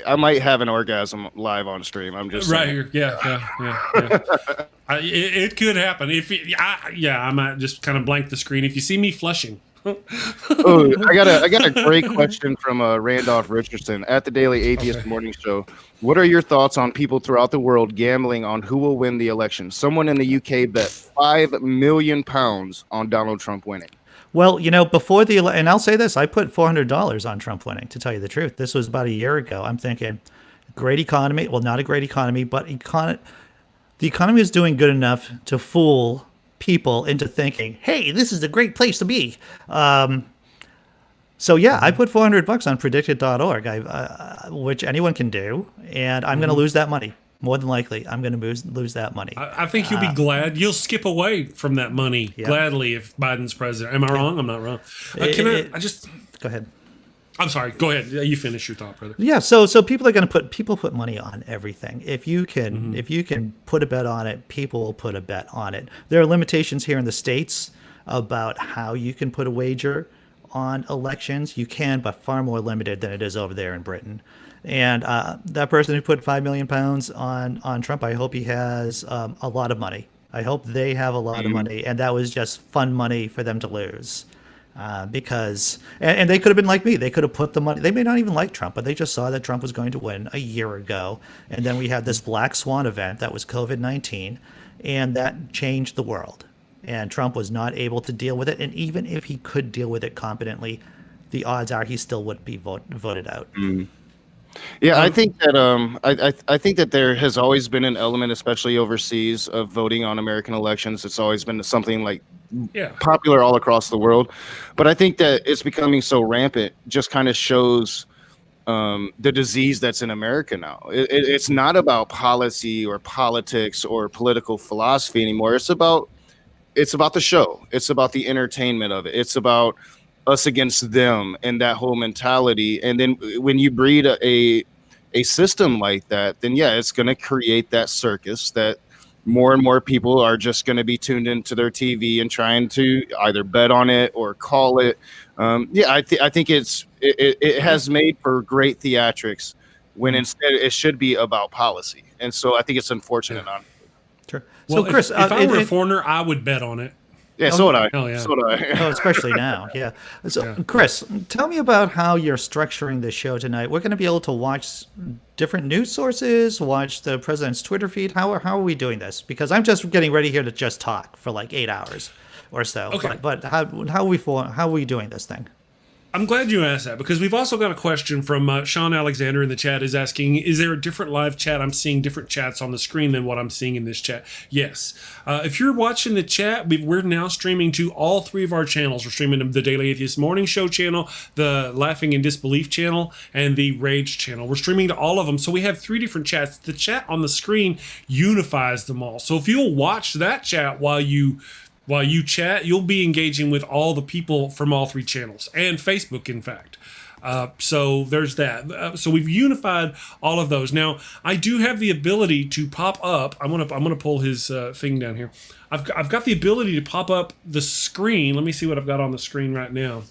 I might have an orgasm live on stream. I'm just right here. Yeah. It could happen. I might just kind of blank the screen if you see me flushing. I got a great question from Randolph Richardson at the Daily Atheist Morning Show. What are your thoughts on people throughout the world gambling on who will win the election? Someone in the UK bet £5 million on Donald Trump winning. Well, before and I'll say this, I put $400 on Trump winning, to tell you the truth. This was about a year ago. I'm thinking, great economy. Well, not a great economy, but the economy is doing good enough to fool people into thinking, hey, this is a great place to be. So yeah, I put $400 on predicted.org, which anyone can do, and I'm going to lose that money. More than likely, I'm going to lose that money. I think you'll be glad. You'll skip away from that money gladly if Biden's president. Am I wrong? I'm not wrong. I just go ahead. I'm sorry. Go ahead. You finish your thought, brother. Yeah. So people are going to put money on everything. If you can put a bet on it, people will put a bet on it. There are limitations here in the States about how you can put a wager on elections. You can, but far more limited than it is over there in Britain. And that person who put £5 million on Trump, I hope he has a lot of money. I hope they have a lot of money, and that was just fun money for them to lose. Because they could have been like me. They could have put the money. They may not even like Trump, but they just saw that Trump was going to win a year ago. And then we had this black swan event that was COVID-19, and that changed the world. And Trump was not able to deal with it. And even if he could deal with it competently, the odds are he still would be voted out. Yeah, I think that I think that there has always been an element, especially overseas, of voting on American elections. It's always been something like popular all across the world. But I think that it's becoming so rampant just kind of shows the disease that's in America now. It's not about policy or politics or political philosophy anymore. It's about the show. It's about the entertainment of it. It's about us against them and that whole mentality. And then when you breed a system like that, then it's going to create that circus that more and more people are just going to be tuned into their TV and trying to either bet on it or call it. I think it has made for great theatrics when instead it should be about policy. And so I think it's unfortunate. Sure. Well, so Chris, if I were a foreigner, I would bet on it. Yeah, so would I. Hell yeah. So would I. Oh, especially now, yeah. So, Yeah. Chris, tell me about how you're structuring the show tonight. We're going to be able to watch different news sources, watch the president's Twitter feed. How are we doing this? Because I'm just getting ready here to just talk for like 8 hours or so. Okay. But how are we doing this thing? I'm glad you asked that, because we've also got a question from Sean Alexander in the chat is asking, is there a different live chat? I'm seeing different chats on the screen than what I'm seeing in this chat. Yes. If you're watching the chat, we're now streaming to all 3 of our channels. We're streaming to the Daily Atheist Morning Show channel, the Laughing in Disbelief channel, and the Rage channel. We're streaming to all of them. So we have 3 different chats. The chat on the screen unifies them all. So if you'll watch that chat while you chat, you'll be engaging with all the people from all 3 channels and Facebook, in fact. So there's that. So we've unified all of those. Now, I do have the ability to pop up. I'm gonna pull his thing down here. I've got the ability to pop up the screen. Let me see what I've got on the screen right now.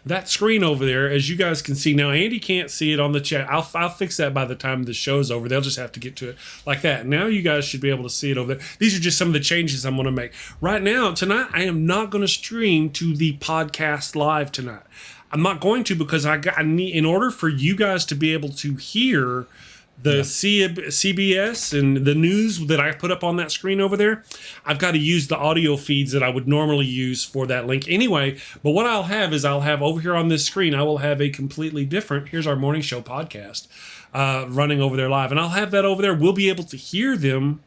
That screen over there, as you guys can see now, Andy can't see it on the chat. I'll fix that by the time the show's over. They'll just have to get to it like that. Now you guys should be able to see it over there. These are just some of the changes I'm going to make. Right now, tonight, I am not going to stream to the podcast live tonight. I'm not going to, because I need, in order for you guys to be able to hear the CBS and the news that I put up on that screen over there, I've got to use the audio feeds that I would normally use for that link anyway. But what I'll have is over here on this screen, I will have a completely different, here's our morning show podcast running over there live. And I'll have that over there. We'll be able to hear them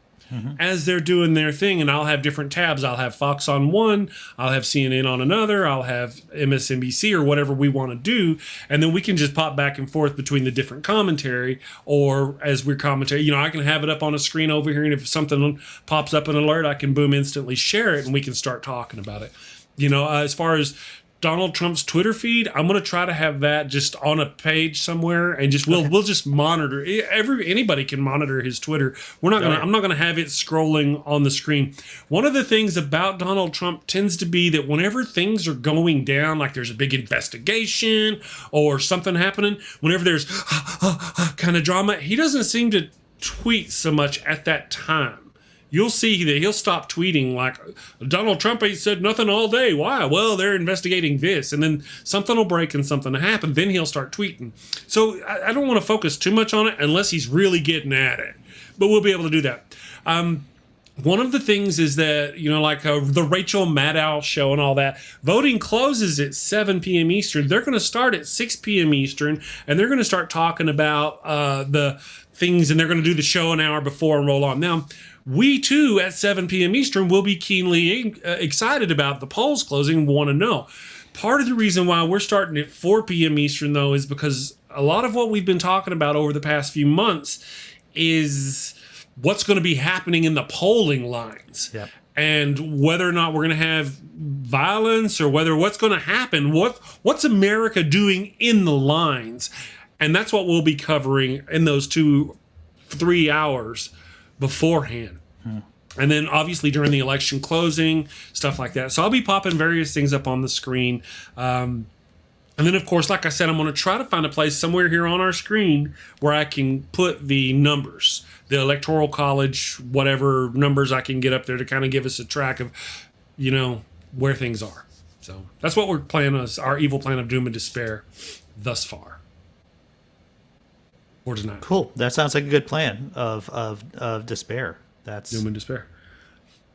as they're doing their thing, and I'll have different tabs. I'll have Fox on one, I'll have CNN on another, I'll have MSNBC or whatever we want to do, and then we can just pop back and forth between the different commentary, or as we're commentating, I can have it up on a screen over here, and if something pops up an alert, I can boom, instantly share it, and we can start talking about it. As far as Donald Trump's Twitter feed, I'm going to try to have that just on a page somewhere, and just we'll just monitor. Anybody can monitor his Twitter. I'm not going to have it scrolling on the screen. One of the things about Donald Trump tends to be that whenever things are going down, like there's a big investigation or something happening, whenever there's kind of drama, he doesn't seem to tweet so much at that time. You'll see that he'll stop tweeting like, Donald Trump ain't said nothing all day. Why? Well, they're investigating this. And then something will break and something will happen. Then he'll start tweeting. So I don't want to focus too much on it unless he's really getting at it. But we'll be able to do that. One of the things is that, the Rachel Maddow show and all that, voting closes at 7 p.m. Eastern. They're going to start at 6 p.m. Eastern, and they're going to start talking about the things, and they're going to do the show an hour before and roll on. Now, we too, at 7 p.m. Eastern, will be keenly excited about the polls closing and want to know. Part of the reason why we're starting at 4 p.m. Eastern, though, is because a lot of what we've been talking about over the past few months is what's going to be happening in the polling lines. Yep. And whether or not we're going to have violence, or what's going to happen, what's America doing in the lines. And that's what we'll be covering in those 2-3 hours beforehand. And then obviously during the election closing, stuff like that. So I'll be popping various things up on the screen. And then, of course, like I said, I'm going to try to find a place somewhere here on our screen where I can put the numbers, the Electoral College, whatever numbers I can get up there to kind of give us a track of, where things are. So that's what we're planning, as our evil plan of doom and despair thus far. Or tonight. Cool. That sounds like a good plan of despair. That's doom and despair.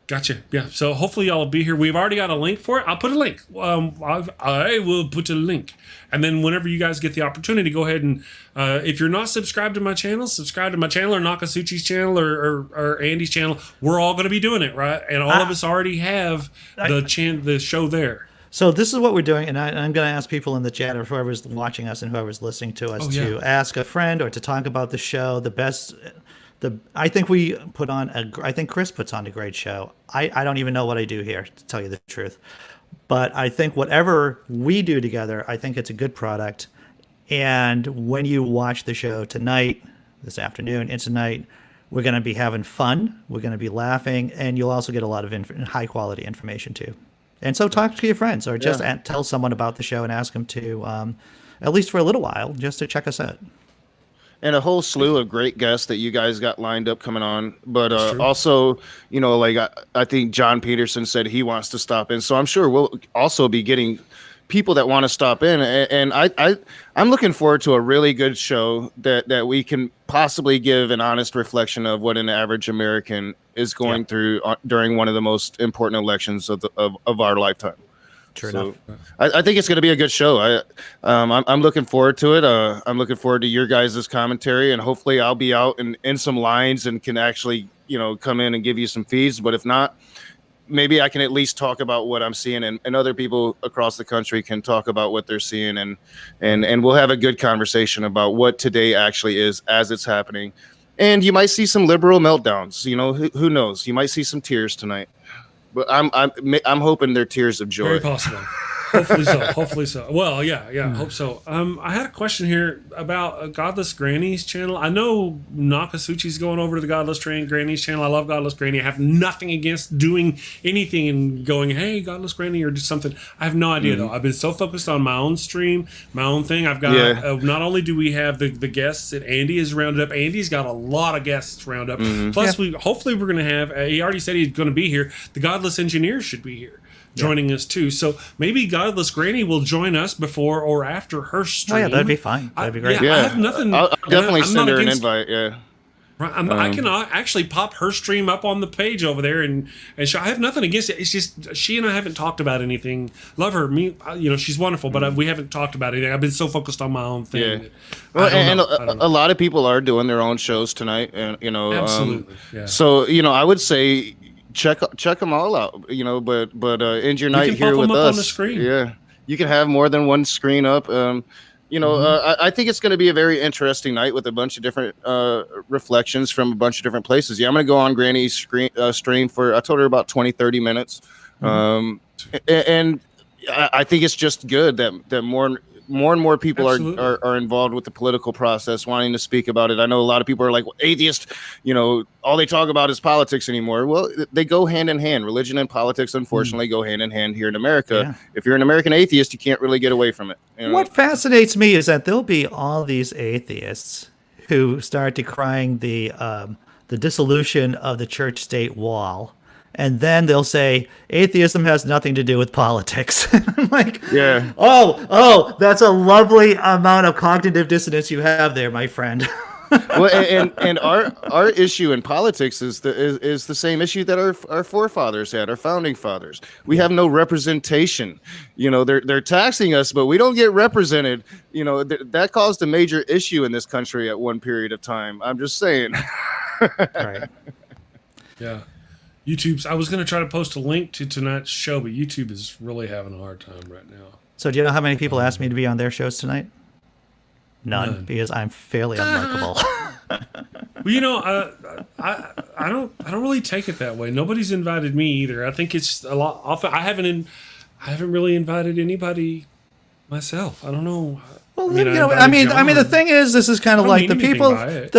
Gotcha. Yeah. So hopefully y'all will be here. We've already got a link for it. I'll put a link. I will put a link. And then whenever you guys get the opportunity, go ahead and if you're not subscribed to my channel, subscribe to my channel, or Nokasuchi's channel, or Andy's channel. We're all going to be doing it, right? And all of us already have the show there. So this is what we're doing, and I'm going to ask people in the chat, or whoever's watching us and whoever's listening to us, to ask a friend or to talk about the show. I think Chris puts on a great show. I don't even know what I do here, to tell you the truth. But I think whatever we do together, I think it's a good product. And when you watch the show tonight, this afternoon, and tonight, we're going to be having fun. We're going to be laughing, and you'll also get a lot of high-quality information, too. And so talk to your friends, or just tell someone about the show and ask them to, at least for a little while, just to check us out. and a whole slew of great guests that you guys got lined up coming on. But true. also, you know, like I think John Peterson said he wants to stop in, so I'm sure we'll also be getting people that want to stop in, and I'm looking forward to a really good show that we can possibly give an honest reflection of what an average American is going through during one of the most important elections of our lifetime. True So enough. I think it's going to be a good show. I'm looking forward to it. I'm looking forward to your guys' commentary, and hopefully I'll be out in some lines and can actually, you know, come in and give you some feeds. But if not, maybe I can at least talk about what I'm seeing, and other people across the country can talk about what they're seeing, and we'll have a good conversation about what today actually is as it's happening. And you might see some liberal meltdowns. You know, who knows? You might see some tears tonight. But I'm hoping they're tears of joy. Very possible. Hopefully so. Hopefully so. Well, yeah, hope so. I had a question here about Godless Granny's channel. I know Nokasuchi's going over to the Godless Granny's channel. I love Godless Granny. I have nothing against doing anything and going, hey, Godless Granny, or just something. I have no idea, though. I've been so focused on my own stream, my own thing. I've got, not only do we have the guests that Andy has rounded up, Andy's got a lot of guests rounded up. Plus, hopefully we're going to have, he already said he's going to be here. The Godless Engineers should be here, joining us too. So maybe Godless Granny will join us before or after her stream. Oh yeah, that'd be fine. That'd be great. Yeah, I have nothing. I'll definitely I'm send not her an against- invite. Yeah. Right, I can actually pop her stream up on the page over there, and show. I have nothing against it. It's just she and I haven't talked about anything. Love her, you know, she's wonderful, but we haven't talked about anything. I've been so focused on my own thing. Yeah. Well, and a lot of people are doing their own shows tonight, and you know, absolutely. So you know, I would say check them all out. You know, but end your night here with up us. On the screen. Yeah, you can have more than one screen up. You know, I think it's going to be a very interesting night with a bunch of different reflections from a bunch of different places. Yeah, I'm going to go on Granny's stream for, I told her about 20, 30 minutes. And I think it's just good that more and more people are involved with the political process, wanting to speak about it. I know a lot of people are like, well, atheist, you know, all they talk about is politics anymore. Well, they go hand in hand. Religion and politics, unfortunately, go hand in hand here in America. Yeah. If you're an American atheist, you can't really get away from it. You know? What fascinates me is that there'll be all these atheists who start decrying the dissolution of the church-state wall. And then they'll say, atheism has nothing to do with politics. I'm like, oh, that's a lovely amount of cognitive dissonance you have there, my friend. Well, and our issue in politics is the same issue that our forefathers had, our founding fathers. We have no representation. You know, they're taxing us, but we don't get represented. You know, that caused a major issue in this country at one period of time. I'm just saying. Right. Yeah. YouTube's. I was going to try to post a link to tonight's show, but YouTube is really having a hard time right now. So do you know how many people asked me to be on their shows tonight? None. Because I'm fairly unlikable. Well, you know, I don't really take it that way. Nobody's invited me either. I think it's a lot. Often I haven't really invited anybody myself. I don't know. Well, I mean, the thing is, this is kind of like the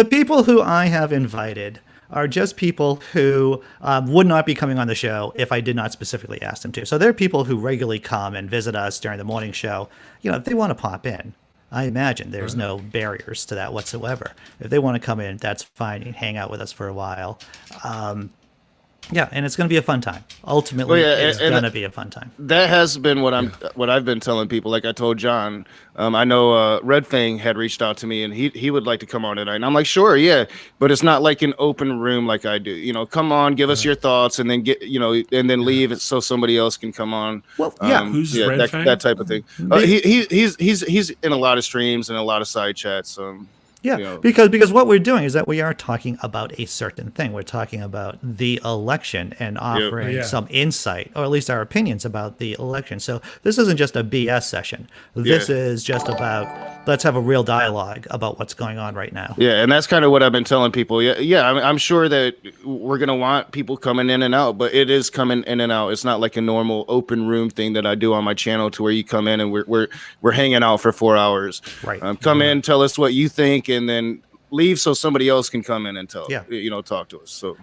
people who I have invited are just people who would not be coming on the show if I did not specifically ask them to. So they're people who regularly come and visit us during the morning show. You know, if they want to pop in, I imagine there's no barriers to that whatsoever. If they want to come in, that's fine. You can hang out with us for a while. Yeah, and it's going to be a fun time. Ultimately, it's going to be a fun time. That has been what I've been telling people. Like I told John, I know Red Fang had reached out to me, and he would like to come on tonight. And I'm like, sure, yeah, but it's not like an open room like I do. You know, come on, give us your thoughts, and then then leave it so somebody else can come on. Well, yeah, who's Red Fang? That type of thing. He's in a lot of streams and a lot of side chats. Yeah, you know. because what we're doing is that we are talking about a certain thing. We're talking about the election and offering some insight, or at least our opinions about the election. So this isn't just a BS session. This is just about, let's have a real dialogue about what's going on right now. Yeah, and that's kind of what I've been telling people. Yeah, I'm sure that we're going to want people coming in and out, but it is coming in and out. It's not like a normal open room thing that I do on my channel to where you come in and we're hanging out for 4 hours. Right. Come in, tell us what you think, and then leave so somebody else can come in and talk to us. So,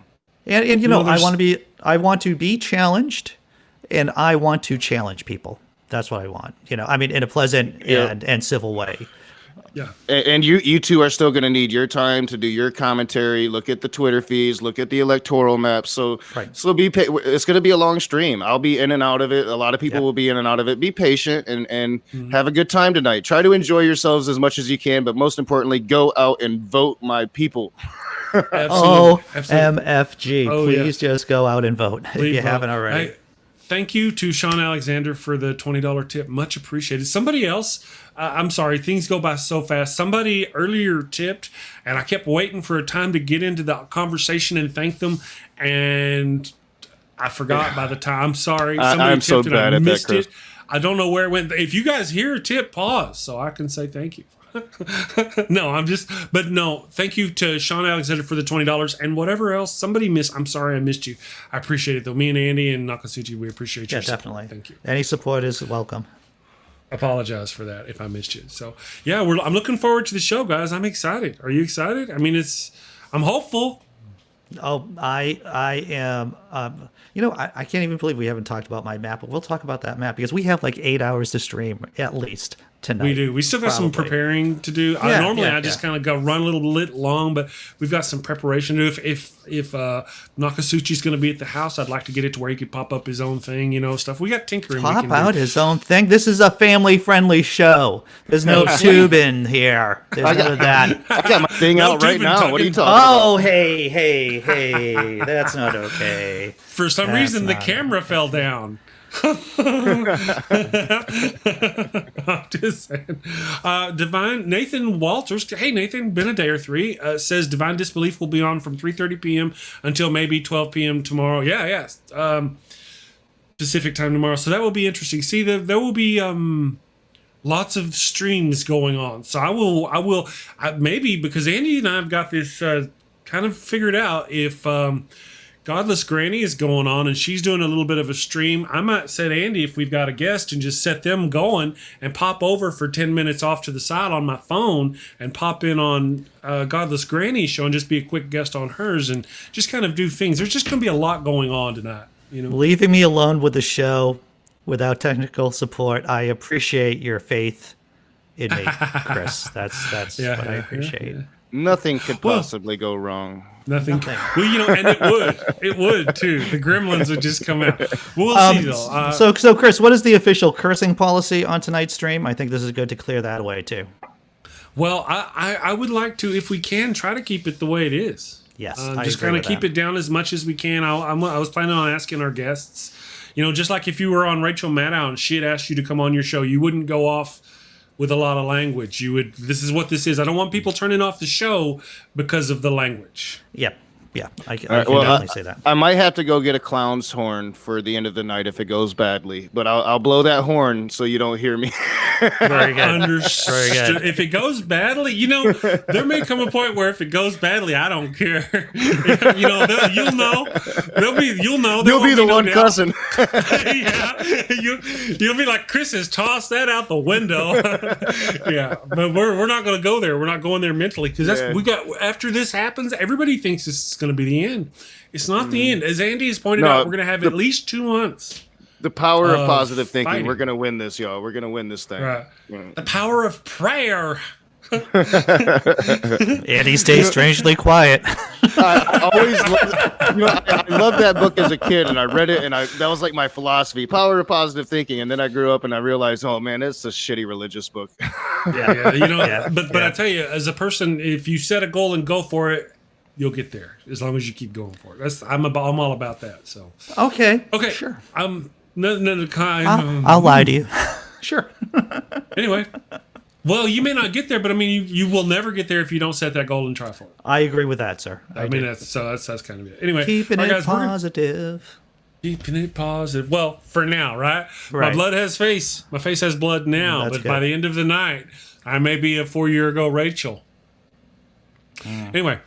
and you know, I want to be challenged, and I want to challenge people. That's what I want. You know, I mean, in a pleasant and civil way. Yeah. And you two are still going to need your time to do your commentary, look at the Twitter feeds, look at the electoral map. So, so it's going to be a long stream. I'll be in and out of it. A lot of people will be in and out of it. Be patient and have a good time tonight. Try to enjoy yourselves as much as you can, but most importantly, go out and vote, my people. OMFG. Please just go out and vote if you haven't already. Thank you to Sean Alexander for the $20 tip. Much appreciated. Somebody else, I'm sorry, things go by so fast. Somebody earlier tipped, and I kept waiting for a time to get into the conversation and thank them, and I forgot by the time. I'm sorry. I'm so bad at that, Chris. I don't know where it went. If you guys hear a tip, pause so I can say thank you. Thank you to Sean Alexander for the $20 and whatever else somebody missed. I'm sorry I missed you. I appreciate it though. Me and Andy and Nokasuchi, we appreciate you. Yeah, definitely. Thank you. Any support is welcome. Apologize for that if I missed you. So yeah, I'm looking forward to the show, guys. I'm excited. Are you excited? I mean, I'm hopeful. Oh, I am. I can't even believe we haven't talked about my map, but we'll talk about that map because we have like 8 hours to stream at least tonight. We do. We still got some preparing to do. Normally I just kind of go run a little bit long, but we've got some preparation to do. If Nokasuchi's going to be at the house, I'd like to get it to where he could pop up his own thing, stuff. We got tinkering. Pop out his own thing. This is a family-friendly show. There's no tubing here. There's none of that. I got my thing out right now. What are you talking about? Oh, hey. That's not okay. For some reason, the camera fell down. I'm just saying. Divine Nathan Walters. Hey, Nathan, been a day or three. Says Divine Disbelief will be on from 3:30 p.m. until maybe 12 p.m. tomorrow. Yeah. Pacific time tomorrow. So that will be interesting. See, there will be lots of streams going on. So I will maybe because Andy and I have got this kind of figured out. If Godless Granny is going on and she's doing a little bit of a stream, I might set Andy if we've got a guest and just set them going and pop over for 10 minutes off to the side on my phone and pop in on Godless Granny's show and just be a quick guest on hers and just kind of do things. There's just going to be a lot going on tonight. Leaving me alone with the show without technical support. I appreciate your faith in me, Chris. That's what I appreciate. Yeah. Nothing could possibly go wrong. Nothing. Well, and it would too. The gremlins would just come out. We'll see though. So Chris, what is the official cursing policy on tonight's stream? I think this is good to clear that away too. Well, I would like to, if we can, try to keep it the way it is. Yes, just kind of keep it down as much as we can. I was planning on asking our guests, just like if you were on Rachel Maddow and she had asked you to come on your show, you wouldn't go off with a lot of language. You would. This is what this is. I don't want people turning off the show because of the language. Yep. Yeah, I can definitely say that. I might have to go get a clown's horn for the end of the night if it goes badly, but I'll blow that horn so you don't hear me. Very good. Understood. Very good. If it goes badly, there may come a point where if it goes badly, I don't care. You'll know. You'll know. You'll be the one cussing. Yeah, you'll be like, Chris has tossed that out the window. Yeah, but we're not going to go there. We're not going there mentally because we got after this happens, everybody thinks this is going to be the end. It's not the end. As Andy has pointed out, we're going to have at least 2 months. The power of positive thinking. Fighting. We're going to win this, y'all. We're going to win this thing. Right. The power of prayer. Andy stays strangely quiet. I always I loved that book as a kid, and I read it, and that was like my philosophy, power of positive thinking. And then I grew up, and I realized, oh man, it's a shitty religious book. But I tell you, as a person, if you set a goal and go for it, you'll get there as long as you keep going for it. I'm all about that. So okay, sure. I'll lie to you. Sure. Anyway, well, you may not get there, but I mean, you will never get there if you don't set that goal and try for it. I agree with that, sir. That's kind of it. Anyway, keeping it positive. Keeping it positive. Well, for now, right? My blood has face. My face has blood now, but good. By the end of the night, I may be a 4-year-ago Rachel. Anyway.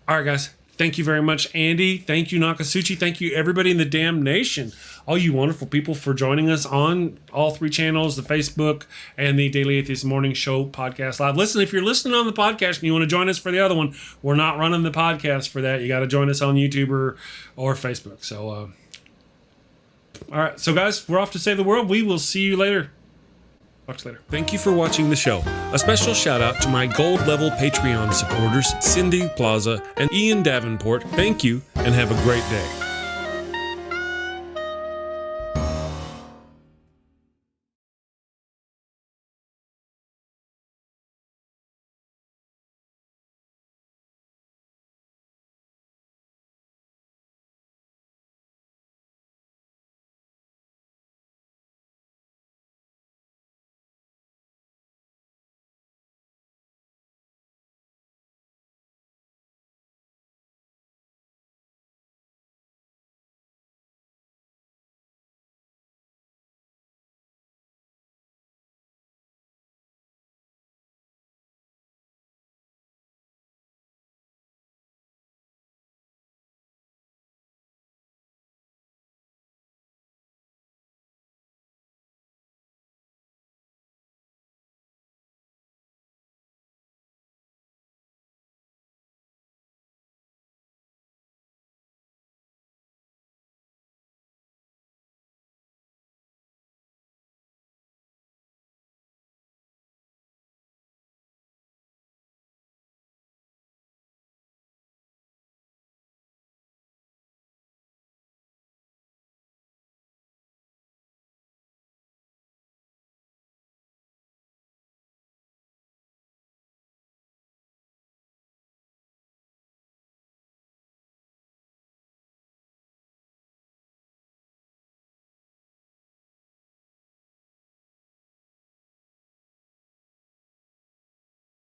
All right, guys. Thank you very much, Andy. Thank you, Nokasuchi. Thank you, everybody in the damn nation. All you wonderful people for joining us on all 3 channels, the Facebook and the Daily Atheist Morning Show podcast live. Listen, if you're listening on the podcast and you want to join us for the other one, we're not running the podcast for that. You got to join us on YouTube or Facebook. So, all right. So, guys, we're off to save the world. We will see you later. Talk to you later. Thank you for watching the show. A special shout out to my gold level Patreon supporters, Cindy Plaza and Ian Davenport. Thank you and have a great day.